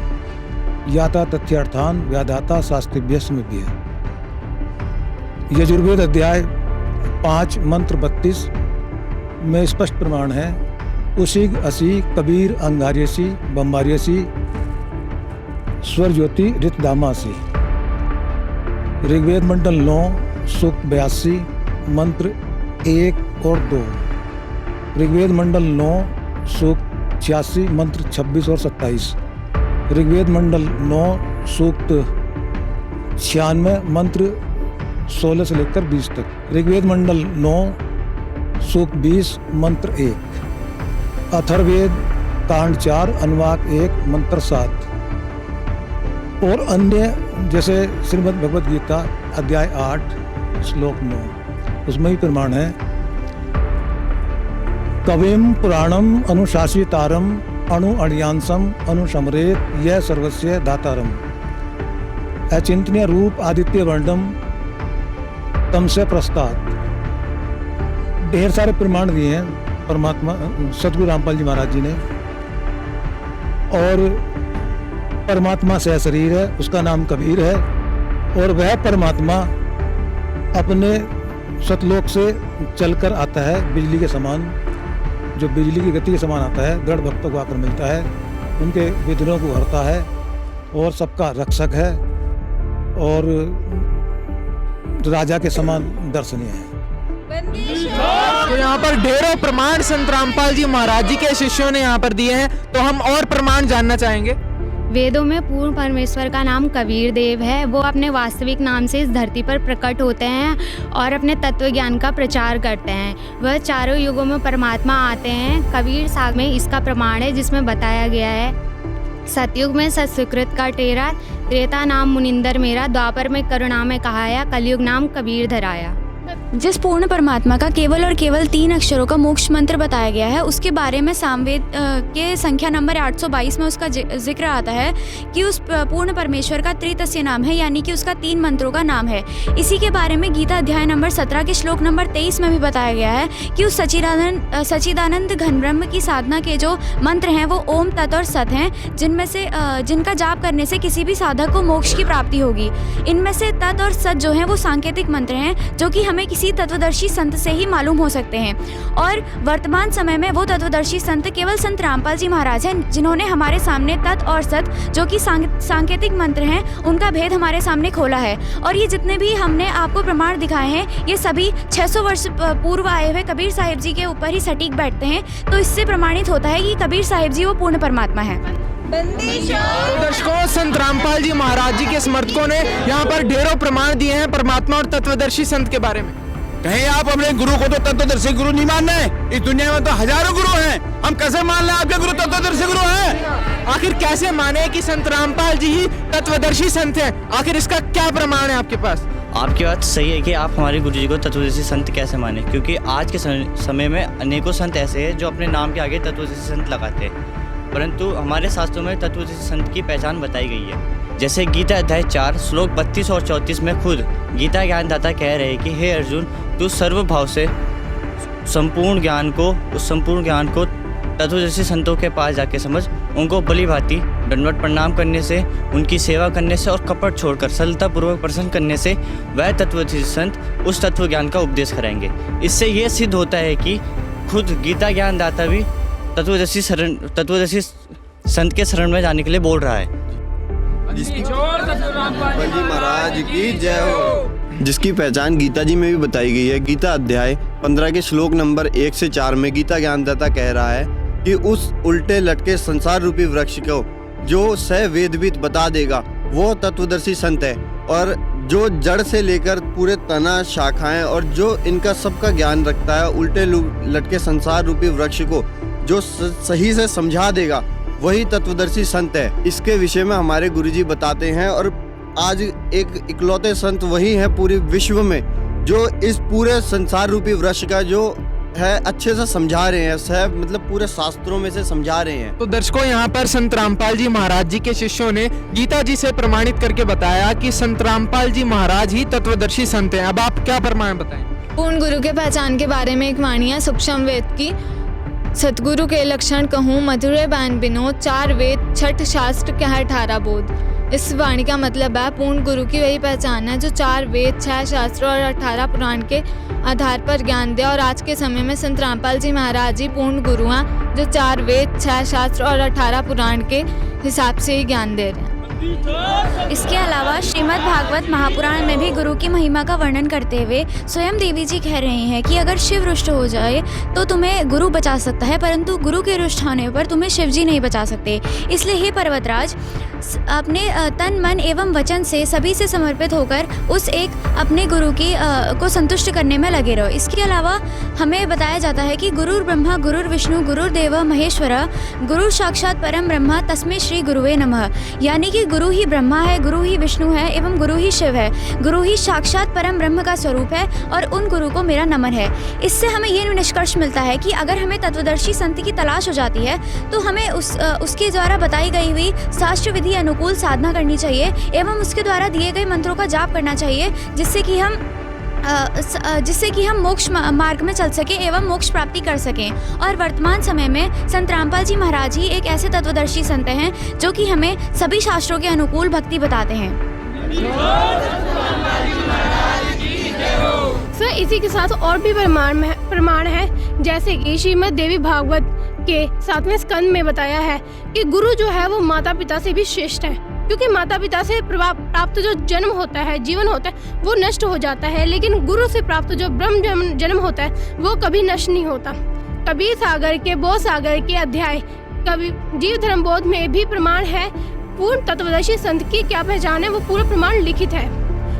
याता तथ्यार्थान व्यादाता शास्त्रिभ्य स्मृभ्य। यजुर्वेद अध्याय 5 मंत्र 32 में स्पष्ट प्रमाण है, उसी असी कबीर अंगार्यसी बम्बार्यसी स्वर ज्योति ऋतदामासी। ऋग्वेद मंडल 9 सूक्त 82 मंत्र 1 और 2। ऋग्वेद मंडल 9 सूक्त 86 मंत्र 26 और 27। ऋग्वेद मंडल 9 सूक्त 96 मंत्र 16 से लेकर 20 तक। ऋग्वेद मंडल 9 सूक्त 20 मंत्र 1। अथर्ववेद कांड 4 अनुवाक 1 मंत्र 7 और अन्य जैसे श्रीमद् भगवद गीता अध्याय 8 श्लोक 9, उसमें भी प्रमाण है। कविम पुराणम अनुशासितारम अणु अणियांसम अनुशमरेत यह सर्वस्य दातारम। अचिंतनीय रूप आदित्य वर्णम तम से प्रस्ताद। ढेर सारे प्रमाण दिए हैं परमात्मा सतगुरु रामपाल जी महाराज जी ने। और परमात्मा सहशरीर है, उसका नाम कबीर है और वह परमात्मा अपने सतलोक से चलकर आता है बिजली के समान, जो बिजली की गति के समान आता है, दृढ़ भक्तों को आकर मिलता है, उनके विघ्नों को हरता है और सबका रक्षक है और राजा के समान दर्शनीय है। तो यहाँ पर ढेरों प्रमाण संत रामपाल जी महाराज जी के शिष्यों ने यहाँ पर दिए हैं, तो हम और प्रमाण जानना चाहेंगे। वेदों में पूर्ण परमेश्वर का नाम कबीर देव है। वो अपने वास्तविक नाम से इस धरती पर प्रकट होते हैं और अपने तत्व ज्ञान का प्रचार करते हैं। वह चारों युगों में परमात्मा आते हैं। कबीर साग में इसका प्रमाण है, जिसमें बताया गया है, सतयुग में सत्सुकृत का टेरा, त्रेता नाम मुनिंदर मेरा, द्वापर में करुणा में कहाया, कलयुग नाम कबीर धराया। जिस पूर्ण परमात्मा का केवल और केवल 3 अक्षरों का मोक्ष मंत्र बताया गया है, उसके बारे में सामवेद के संख्या नंबर 822 में उसका जिक्र आता है कि उस पूर्ण परमेश्वर का त्रितस्य नाम है, यानी कि उसका 3 मंत्रों का नाम है। इसी के बारे में गीता अध्याय नंबर 17 के श्लोक नंबर 23 में भी बताया गया है कि उस सच्चिदानंद घन ब्रह्म की साधना के जो मंत्र हैं वो ओम, तत् और सत हैं, जिनमें से जिनका जाप करने से किसी भी साधक को मोक्ष की प्राप्ति होगी। इनमें से तत् और सत जो हैं वो सांकेतिक मंत्र हैं, जो कि हमें किसी तत्वदर्शी संत से ही मालूम हो सकते हैं। और वर्तमान समय में वो तत्वदर्शी संत केवल संत रामपाल जी महाराज हैं, जिन्होंने हमारे सामने तत् और सत जो कि सांकेतिक मंत्र हैं उनका भेद हमारे सामने खोला है। और ये जितने भी हमने आपको प्रमाण दिखाए हैं, ये सभी 600 वर्ष पूर्व आए हुए कबीर साहिब जी के ऊपर ही सटीक बैठते हैं। तो इससे प्रमाणित होता है कि कबीर साहिब जी वो पूर्ण परमात्मा है। दर्शकों, संत रामपाल जी महाराज जी के समर्थकों ने यहाँ पर ढेरों प्रमाण दिए हैं परमात्मा और तत्वदर्शी संत के बारे में। कहीं आप अपने गुरु को तो तत्वदर्शी गुरु नहीं मान रहे। इस दुनिया में तो हजारों गुरु हैं, हम कैसे मान लें आपके गुरु तत्वदर्शी गुरु हैं? आखिर कैसे माने कि संत रामपाल जी ही तत्वदर्शी संत हैं? आखिर इसका क्या प्रमाण है आपके पास? आपकी बात सही है कि आप हमारे गुरु जी को तत्वदर्शी संत कैसे माने, क्योंकि आज के समय में अनेकों संत ऐसे हैं जो अपने नाम के आगे तत्वदर्शी संत लगाते हैं, परंतु हमारे शास्त्रों में तत्वदर्शी संत की पहचान बताई गई है। जैसे गीता अध्याय 4 श्लोक 32 और 34 में खुद गीता ज्ञानदाता कह रहे हैं कि हे अर्जुन, तू सर्वभाव से उस संपूर्ण ज्ञान को तत्वदर्शी संतों के पास जाके समझ, उनको भली भांति दंडवत प्रणाम करने से, उनकी सेवा करने से और कपट छोड़कर सरलतापूर्वक प्रसन्न करने से वह तत्वदर्शी संत उस तत्व ज्ञान का उपदेश कराएंगे। इससे ये सिद्ध होता है कि खुद गीता ज्ञानदाता भी तत्वदर्शी संत के शरण में जाने के लिए बोल रहा है। महाराज की जय हो। जिसकी पहचान गीता जी में भी बताई गई है। गीता अध्याय 15 के श्लोक नंबर 1 से 4 में गीता ज्ञानदाता कह रहा है कि उस उल्टे लटके संसार रूपी वृक्ष को जो सह वेदविद बता देगा वो तत्वदर्शी संत है, और जो जड़ से लेकर पूरे तना शाखाएं और जो इनका सबका ज्ञान रखता है, उल्टे लटके संसार रूपी वृक्ष को जो सही से समझा देगा वही तत्वदर्शी संत है। इसके विषय में हमारे गुरुजी बताते हैं, और आज एक इकलौते संत वही हैं पूरे विश्व में जो इस पूरे संसार रूपी वृक्ष का जो है अच्छे से समझा रहे हैं, मतलब पूरे शास्त्रों में से समझा रहे हैं। तो दर्शकों, यहाँ पर संत रामपाल जी महाराज जी के शिष्यों ने गीता जी से प्रमाणित करके बताया कि संत रामपाल जी महाराज ही तत्वदर्शी संत हैं। अब आप क्या प्रमाण बताएं? पूर्ण गुरु के पहचान के बारे में एक वाणी है सूक्ष्म वेद की। सतगुरु के लक्षण कहूँ मधुरे बैन बिनो, 4 वेद 6 शास्त्र क्या है 18 बोध। इस वाणी का मतलब है पूर्ण गुरु की वही पहचान है जो 4 वेद 6 शास्त्र और 18 पुराण के आधार पर ज्ञान दे। और आज के समय में संत रामपाल जी महाराज जी पूर्ण गुरु हैं जो 4 वेद 6 शास्त्र और 18 पुराण के हिसाब से ही ज्ञान दे रहे हैं। इसके अलावा श्रीमद् भागवत महापुराण में भी गुरु की महिमा का वर्णन करते हुए स्वयं देवी जी कह रहे हैं कि अगर शिव रुष्ट हो जाए तो तुम्हें गुरु बचा सकता है, परंतु गुरु के रुष्ट होने पर तुम्हें शिव जी नहीं बचा सकते। इसलिए हे पर्वतराज, अपने तन मन एवं वचन से सभी से समर्पित होकर उस एक अपने गुरु की को संतुष्ट करने में लगे रहो। इसके अलावा हमें बताया जाता है कि गुरुर ब्रह्मा गुरुर विष्णु गुरुर्देव महेश्वर गुरु साक्षात परम ब्रह्मा तस्मै श्री गुरुवे नमः। यानी कि गुरु ही ब्रह्मा है, गुरु ही विष्णु है एवं गुरु ही शिव है। गुरु ही साक्षात परम ब्रह्म का स्वरूप है और उन गुरु को मेरा नमन है। इससे हमें ये निष्कर्ष मिलता है कि अगर हमें तत्वदर्शी संत की तलाश हो जाती है तो हमें उसके द्वारा बताई गई हुई शास्त्र विधि अनुकूल साधना करनी चाहिए एवं उसके द्वारा दिए गए मंत्रों का जाप करना चाहिए, जिससे कि हम मोक्ष मार्ग में चल सकें एवं मोक्ष प्राप्ति कर सकें। और वर्तमान समय में संत रामपाल जी महाराज ही एक ऐसे तत्वदर्शी संत हैं जो कि हमें सभी शास्त्रों के अनुकूल भक्ति बताते हैं। सर, इसी के साथ और भी प्रमाण है, जैसे कि श्रीमद् देवी भागवत के 7वें स्कंद में बताया है कि गुरु जो है वो माता पिता से भी श्रेष्ठ है, क्योंकि माता पिता से प्राप्त जो जन्म होता है, जीवन होता है, वो नष्ट हो जाता है, लेकिन गुरु से प्राप्त जो ब्रह्म जन्म होता है वो कभी नष्ट नहीं होता। कबीर सागर के बोध सागर के अध्याय कभी जीव धर्म बोध में भी प्रमाण है। पूर्ण तत्वदर्शी संत की क्या पहचान है वो पूरा प्रमाण लिखित है।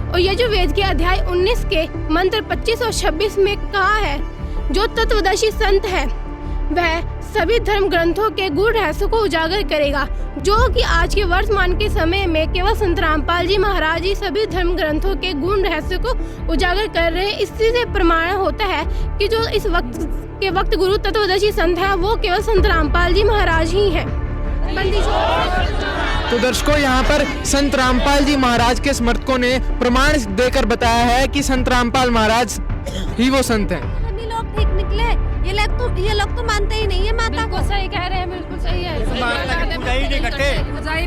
और ये जो वेद के अध्याय 19 के मंत्र 25 और 26 में कहा है, जो तत्वदर्शी संत है वह सभी धर्म ग्रंथों के गूढ़ रहस्य को उजागर करेगा, जो कि आज के वर्तमान के समय में केवल संत रामपाल जी महाराज ही सभी धर्म ग्रंथों के गूढ़ रहस्य को उजागर कर रहे हैं। इसी से प्रमाण होता है कि जो इस वक्त गुरु तत्वदर्शी संत है वो केवल संत रामपाल जी महाराज ही हैं। तो दर्शकों, यहाँ पर संत रामपाल जी महाराज के समर्थकों ने प्रमाण देकर बताया है कि संत रामपाल महाराज ही वो संत हैं। लोग ठीक निकले, ये लोग तो मानते ही नहीं है माता को। सही कह रहे हैं, बिल्कुल सही है।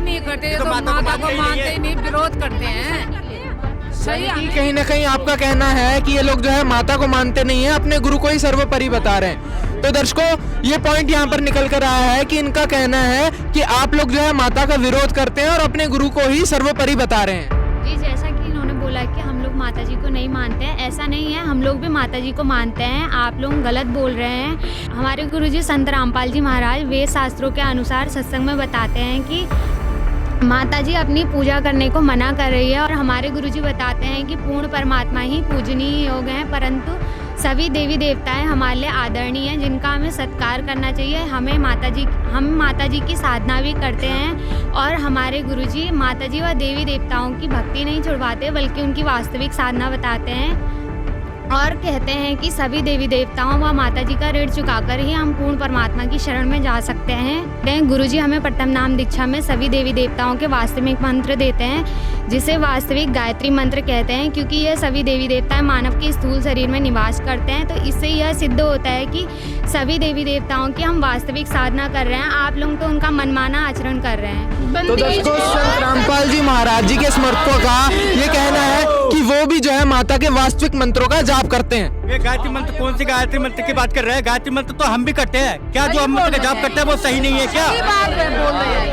नहीं करते तो माता को मानते ही नहीं, विरोध करते हैं। सही है। कहीं ना कहीं आपका कहना है कि ये लोग जो है माता को मानते नहीं है, अपने गुरु को ही सर्वोपरि बता रहे हैं। तो दर्शकों, ये पॉइंट यहाँ पर निकल कर आया है कि इनका कहना है कि आप लोग जो है माता का विरोध करते हैं और अपने गुरु को ही सर्वोपरि बता रहे हैं। जी, जैसा कि इन्होंने बोला कि हम लोग माता जी को नहीं मानते हैं, ऐसा नहीं है, हम लोग भी माता जी को मानते हैं। आप लोग गलत बोल रहे हैं। हमारे गुरुजी संत रामपाल जी महाराज वेद शास्त्रों के अनुसार सत्संग में बताते हैं कि माता जी अपनी पूजा करने को मना कर रही है और हमारे गुरुजी बताते हैं कि पूर्ण परमात्मा ही पूजनीय योग हैं, परंतु सभी देवी देवताएं हमारे लिए आदरणीय हैं, जिनका हमें सत्कार करना चाहिए। हम माता जी की साधना भी करते हैं और हमारे गुरुजी माता जी व देवी देवताओं की भक्ति नहीं छुड़वाते बल्कि उनकी वास्तविक साधना बताते हैं और कहते हैं कि सभी देवी देवताओं व माता जी का ऋण चुकाकर ही हम पूर्ण परमात्मा की शरण में जा सकते हैं। गुरुजी हमें प्रथम नाम दीक्षा में सभी देवी देवताओं के वास्तविक मंत्र देते हैं, जिसे वास्तविक गायत्री मंत्र कहते हैं, क्योंकि यह सभी देवी देवताएं मानव के स्थूल शरीर में निवास करते हैं। तो इससे यह सिद्ध होता है कि सभी देवी देवताओं की हम वास्तविक साधना कर रहे हैं, आप लोग तो उनका मनमाना आचरण कर रहे हैं। तो दर्शकों, संत रामपाल जी महाराज जी के समर्थकों का ये कहना है कि वो भी जो है माता के वास्तविक मंत्रों का जाप करते हैं। ये गायत्री मंत्र, कौन सी गायत्री मंत्र की बात कर रहे हैं? गायत्री मंत्र तो हम भी करते हैं। क्या जो हम मंत्र का जाप करते हैं वो सही नहीं है क्या?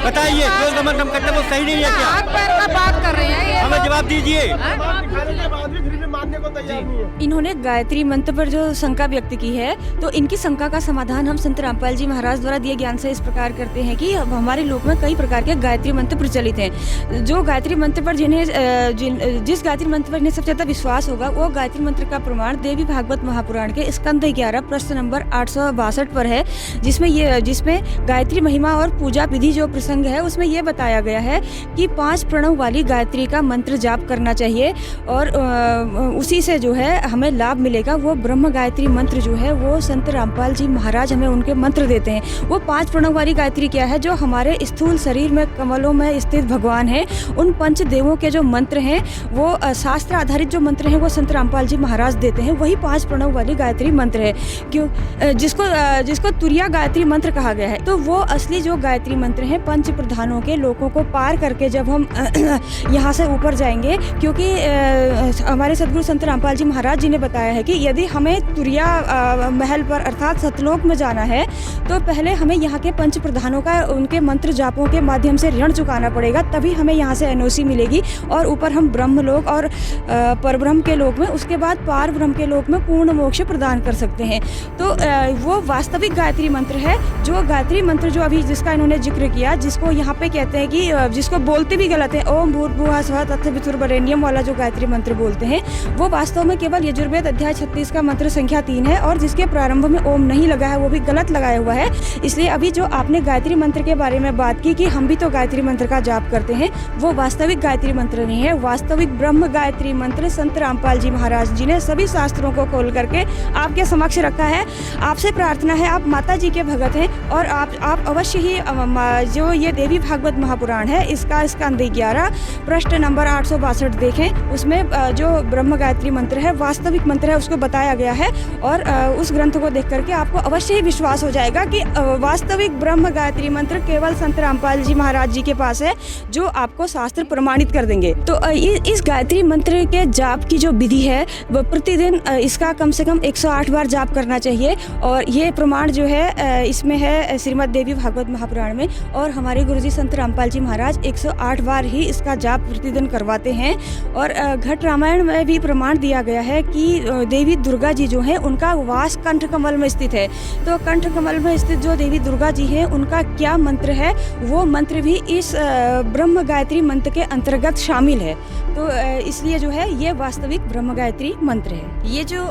बताइए, जो मंत्र हम करते हैं वो सही नहीं है क्या? बात कर रहे हैं, हमें जवाब दीजिए। इन्होंने गायत्री मंत्र पर जो शंका व्यक्त की है, तो इनकी शंका का समाधान हम संत रामपाल जी महाराज द्वारा दिए ज्ञान से इस प्रकार करते हैं कि हमारे लोक में कई प्रकार के गायत्री मंत्र प्रचलित हैं। जो गायत्री मंत्र पर जिस गायत्री मंत्र पर इन्हें सबसे ज्यादा विश्वास होगा, वो गायत्री मंत्र का प्रमाण देवी भागवत महापुराण के स्कंद 11 प्रश्न नंबर 862 पर है, जिसमें गायत्री महिमा और पूजा विधि जो प्रसंग है उसमें यह बताया गया है कि 5 प्रणव वाली गायत्री का मंत्र जाप करना चाहिए और उसी से जो है हमें लाभ मिलेगा। वो ब्रह्म गायत्री मंत्र जो है वो संत रामपाल जी महाराज हमें उनके मंत्र देते हैं। वो 5 प्रणव वाली गायत्री क्या है? जो हमारे स्थूल शरीर में कमलों में स्थित भगवान हैं, उन पंच देवों के जो मंत्र हैं, वो शास्त्र आधारित जो मंत्र हैं वो संत रामपाल जी महाराज देते हैं। वही 5 प्रणव वाली गायत्री मंत्र है, क्यों जिसको तुरिया गायत्री मंत्र कहा गया है। तो वो असली जो गायत्री मंत्र हैं पंच प्रधानों के लोकों को पार करके जब हम यहाँ से ऊपर जाएंगे, क्योंकि हमारे सदगुरु संत रामपाल जी महाराज जी ने बताया है कि यदि हमें तुरिया महल पर अर्थात सतलोक में जाना है तो पहले हमें यहाँ के पंच प्रधानों का उनके मंत्र जापों के माध्यम से ऋण चुकाना पड़ेगा, तभी हमें यहाँ से एनओसी मिलेगी और ऊपर हम ब्रह्म लोक और परब्रह्म के लोक में, उसके बाद पार ब्रह्म के लोक में पूर्ण मोक्ष प्रदान कर सकते हैं। तो वो वास्तविक गायत्री मंत्र है। जो गायत्री मंत्र जो अभी जिसका इन्होंने जिक्र किया, जिसको यहाँ पे कहते हैं कि जिसको बोलते भी गलत है, ओम भूर्भुवः स्वः तत्सवितुर्वरेण्यम वाला जो गायत्री मंत्र बोलते हैं, वो वास्तव में केवल यजुर्वेद अध्याय 36 का मंत्र संख्या 3 है और जिसके प्रारंभ में ओम नहीं लगा है वो भी गलत लगाया हुआ है। इसलिए अभी जो आपने गायत्री मंत्र के बारे में बात की कि हम भी तो गायत्री मंत्र का जाप करते हैं, वो वास्तविक गायत्री मंत्र नहीं है। वास्तविक ब्रह्म गायत्री मंत्र संत रामपाल जी महाराज जी ने सभी शास्त्रों को खोल करके आपके समक्ष रखा है। आपसे प्रार्थना है, आप माता जी के भगत हैं और आप अवश्य ही जो ये देवी भागवत महापुराण है इसका स्कंद 11 प्रश्न नंबर 862 देखें। उसमें जो ब्रह्म गायत्री मंत्र है, वास्तविक मंत्र है, उसको बताया गया है और उस ग्रंथ को देख करके आपको अवश्य ही विश्वास हो जाएगा कि वास्तविक ब्रह्म गायत्री मंत्र केवल संत रामपाल जी महाराज जी के पास है, जो आपको शास्त्र प्रमाणित कर देंगे। तो इस गायत्री मंत्र के जाप की जो विधि है वो प्रतिदिन इसका कम से कम 108 बार जाप करना चाहिए और ये प्रमाण जो है इसमें है श्रीमद् देवी भागवत महापुराण में। और हमारे गुरुजी संत रामपाल जी महाराज 108 बार ही इसका जाप प्रतिदिन करवाते हैं। और घट रामायण में भी प्रमाण दिया गया है कि देवी दुर्गा जी जो है उनका वास कंठ कमल में स्थित है। तो कंठ कमल में स्थित जो देवी दुर्गा जी है उनका क्या मंत्र है, वो मंत्र भी इस ब्रह्म गायत्री मंत्र के अंतर्गत शामिल है। तो इसलिए जो है ये वास्तविक ब्रह्म गायत्री मंत्र है। ये जो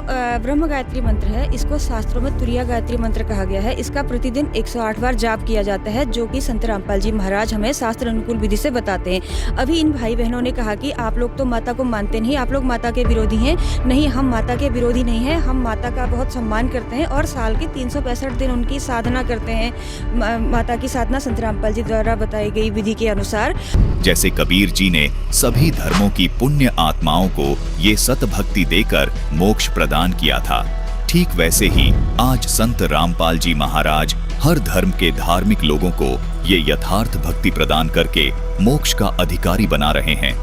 ब्रह्म गायत्री मंत्र है इसको शास्त्रों में तुरिया गायत्री मंत्र कहा गया है। इसका प्रतिदिन 108 बार जाप किया जाता है, जो कि संत रामपाल जी महाराज हमें शास्त्र अनुकूल विधि से बताते हैं। अभी इन भाई बहनों ने कहा कि आप लोग तो माता को मानते नहीं, आप लोग माता के विरोधी हैं। नहीं, हम माता के विरोधी नहीं हैं, हम माता का बहुत सम्मान करते हैं और साल के 365 दिन उनकी साधना करते हैं। माता की साधना संत रामपाल जी द्वारा बताई गई विधि के अनुसार। जैसे कबीर जी ने सभी धर्मों की पुण्य आत्माओं को ये सत भक्ति देकर मोक्ष प्रदान किया था, ठीक वैसे ही आज संत रामपाल जी महाराज हर धर्म के धार्मिक लोगों को ये यथार्थ भक्ति प्रदान करके मोक्ष का अधिकारी बना रहे हैं।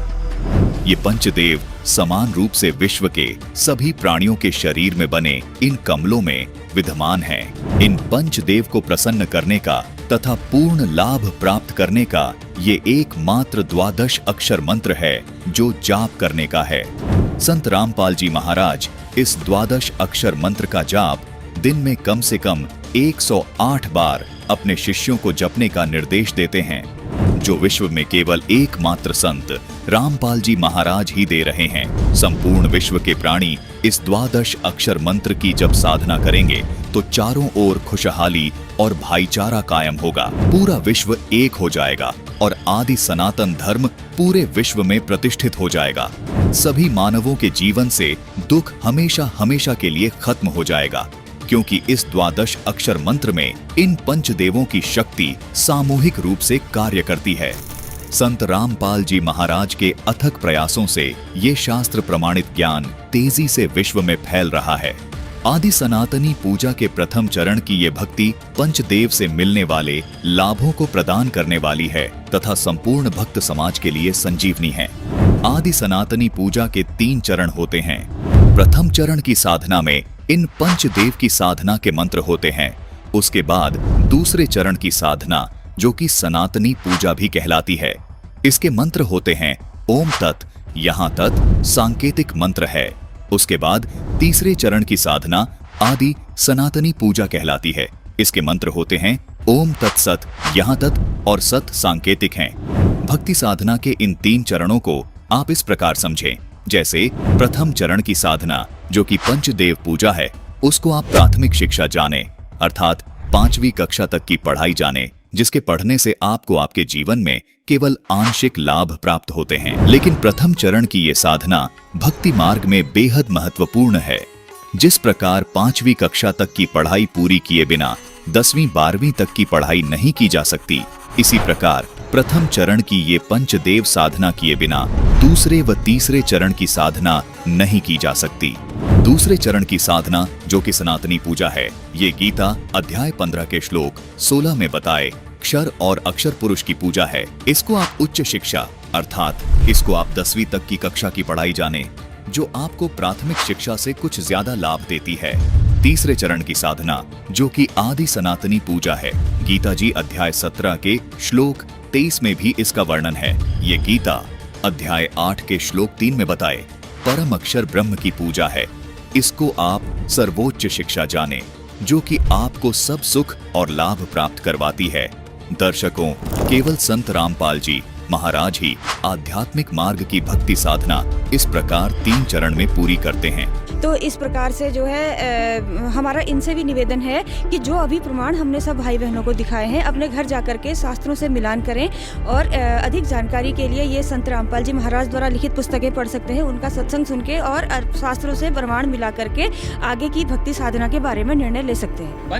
ये पंचदेव समान रूप से विश्व के सभी प्राणियों के शरीर में बने इन कमलों में विद्यमान हैं। इन पंचदेव को प्रसन्न करने का तथा पूर्ण लाभ प्राप्त करने का ये एकमात्र 12 अक्षर मंत्र है जो जाप करने का है। संत रामपाल जी महाराज इस 12 अक्षर मंत्र का जाप दिन में कम से कम 108 बार अपने शिष्यों को जपने का निर्देश देते हैं, जो विश्व में केवल एकमात्र संत रामपाल जी महाराज ही दे रहे हैं। संपूर्ण विश्व के प्राणी इस 12 अक्षर मंत्र की जब साधना करेंगे तो चारों ओर खुशहाली और भाईचारा कायम होगा। पूरा विश्व एक हो जाएगा और आदि सनातन धर्म पूरे विश्व में प्रतिष्ठित हो जाएगा। सभी मानवों के जीवन से दुख हमेशा हमेशा के लिए खत्म हो जाएगा, क्योंकि इस 12 अक्षर मंत्र में इन पंचदेवों की शक्ति सामूहिक रूप से कार्य करती है। संत रामपाल जी महाराज के अथक प्रयासों से ये शास्त्र प्रमाणित ज्ञान तेजी से विश्व में फैल रहा है। आदि सनातनी पूजा के प्रथम चरण की ये भक्ति पंचदेव से मिलने वाले लाभों को प्रदान करने वाली है तथा संपूर्ण भक्त समाज के लिए संजीवनी है। आदि सनातनी पूजा के 3 चरण होते हैं। प्रथम चरण की साधना में इन पंचदेव की साधना के मंत्र होते हैं। उसके बाद दूसरे चरण की साधना, जो कि सनातनी पूजा भी कहलाती है, इसके मंत्र होते हैं ओम तत्। यहाँ तत् सांकेतिक मंत्र है। उसके बाद तीसरे चरण की साधना आदि सनातनी पूजा कहलाती है। इसके मंत्र होते हैं ओम तत्सत। यहाँ तत् और सत सांकेतिक हैं। भक्ति साधना के इन 3 चरणों को आप इस प्रकार समझें, जैसे प्रथम चरण की साधना, जो कि पंचदेव पूजा है, उसको आप प्राथमिक शिक्षा जाने, अर्थात 5वीं कक्षा तक की पढ़ाई जाने, जिसके पढ़ने से आपको आपके जीवन में केवल आंशिक लाभ प्राप्त होते हैं। लेकिन प्रथम चरण की ये साधना भक्ति मार्ग में बेहद महत्वपूर्ण है। जिस प्रकार 5वीं कक्षा तक की पढ़ाई पूरी किए बिना 10वीं 12वीं तक की पढ़ाई नहीं की जा सकती, इसी प्रकार प्रथम चरण की ये पंचदेव साधना किए बिना दूसरे व तीसरे चरण की साधना नहीं की जा सकती। दूसरे चरण की साधना, जो कि सनातनी पूजा है, ये गीता अध्याय 15 के श्लोक 16 में बताए क्षर और अक्षर पुरुष की पूजा है। इसको आप उच्च शिक्षा, अर्थात इसको आप 10वीं तक की कक्षा की पढ़ाई जाने, जो आपको प्राथमिक शिक्षा से कुछ ज्यादा लाभ देती है। तीसरे चरण की साधना, जो कि आदि सनातनी पूजा है, गीता जी अध्याय 17 के श्लोक 23 में भी इसका वर्णन है। ये गीता अध्याय 8 के श्लोक 3 में बताए परम अक्षर ब्रह्म की पूजा है। इसको आप सर्वोच्च शिक्षा जाने, जो कि आपको सब सुख और लाभ प्राप्त करवाती है। दर्शकों, केवल संत रामपाल जी महाराज ही आध्यात्मिक मार्ग की भक्ति साधना इस प्रकार 3 चरण में पूरी करते हैं। तो इस प्रकार से जो है हमारा इनसे भी निवेदन है कि जो अभी प्रमाण हमने सब भाई बहनों को दिखाए हैं, अपने घर जाकर के शास्त्रों से मिलान करें और अधिक जानकारी के लिए ये संत रामपाल जी महाराज द्वारा लिखित पुस्तकें पढ़ सकते हैं। उनका सत्संग सुन के और शास्त्रों से प्रमाण मिला करके आगे की भक्ति साधना के बारे में निर्णय ले सकते हैं।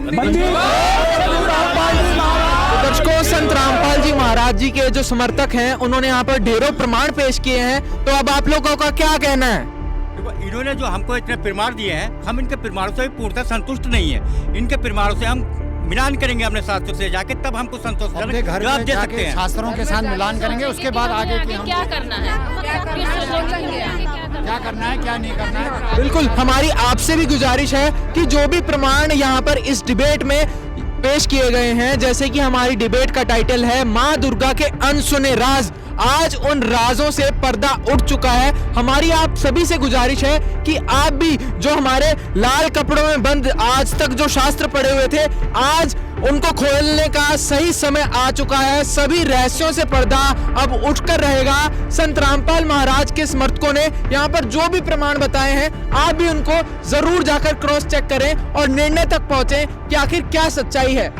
दर्शकों, संत रामपाल जी महाराज जी के जो समर्थक हैं, उन्होंने यहाँ पर ढेरों प्रमाण पेश किए हैं। तो अब आप लोगों का क्या कहना है? इन्होंने जो हमको इतने प्रमाण दिए हैं, हम इनके प्रमाणों से पूर्णतः संतुष्ट नहीं है। इनके प्रमाणों से हम मिलान करेंगे अपने शास्त्रों से जाके, तब हमको संतोषजनक जवाब दे सकते हैं। शास्त्रों के साथ मिलान करेंगे, उसके बाद आगे की क्या करना है, क्या करना है, क्या नहीं करना है। बिल्कुल, हमारी आपसे भी गुजारिश है कि जो भी प्रमाण यहाँ पर इस डिबेट में पेश किए गए हैं, जैसे कि हमारी डिबेट का टाइटल है माँ दुर्गा के अनसुने राज, आज उन राजों से पर्दा उठ चुका है। हमारी आप सभी से गुजारिश है कि आप भी जो हमारे लाल कपड़ों में बंद आज तक जो शास्त्र पढ़े हुए थे, आज उनको खोलने का सही समय आ चुका है। सभी रहस्यों से पर्दा अब उठकर रहेगा। संत रामपाल महाराज के समर्थकों ने यहाँ पर जो भी प्रमाण बताए हैं, आप भी उनको जरूर जाकर क्रॉस चेक करें और निर्णय तक पहुंचे कि आखिर क्या सच्चाई है।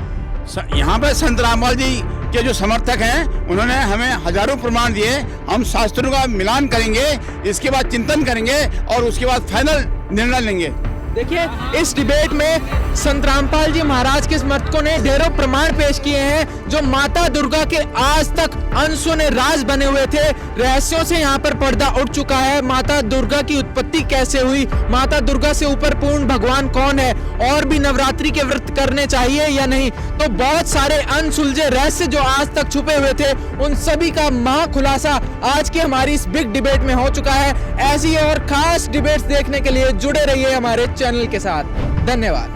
यहाँ पर संत रामपाल जी के जो समर्थक हैं, उन्होंने हमें हजारों प्रमाण दिए। हम शास्त्रों का मिलान करेंगे, इसके बाद चिंतन करेंगे और उसके बाद फाइनल निर्णय लेंगे। देखिए, इस डिबेट में संत रामपाल जी महाराज के समर्थकों ने ढेरों प्रमाण पेश किए हैं, जो माता दुर्गा के आज तक अनसुने राज बने हुए थे। रहस्यों से यहाँ पर पर्दा उठ चुका है। माता दुर्गा की उत्पत्ति कैसे हुई, माता दुर्गा से ऊपर पूर्ण भगवान कौन है, और भी नवरात्रि के व्रत करने चाहिए या नहीं, तो बहुत सारे अनसुलझे रहस्य जो आज तक छुपे हुए थे, उन सभी का महा खुलासा आज की हमारी इस बिग डिबेट में हो चुका है। ऐसी और खास डिबेट्स देखने के लिए जुड़े रहिए हमारे चैनल के साथ। धन्यवाद।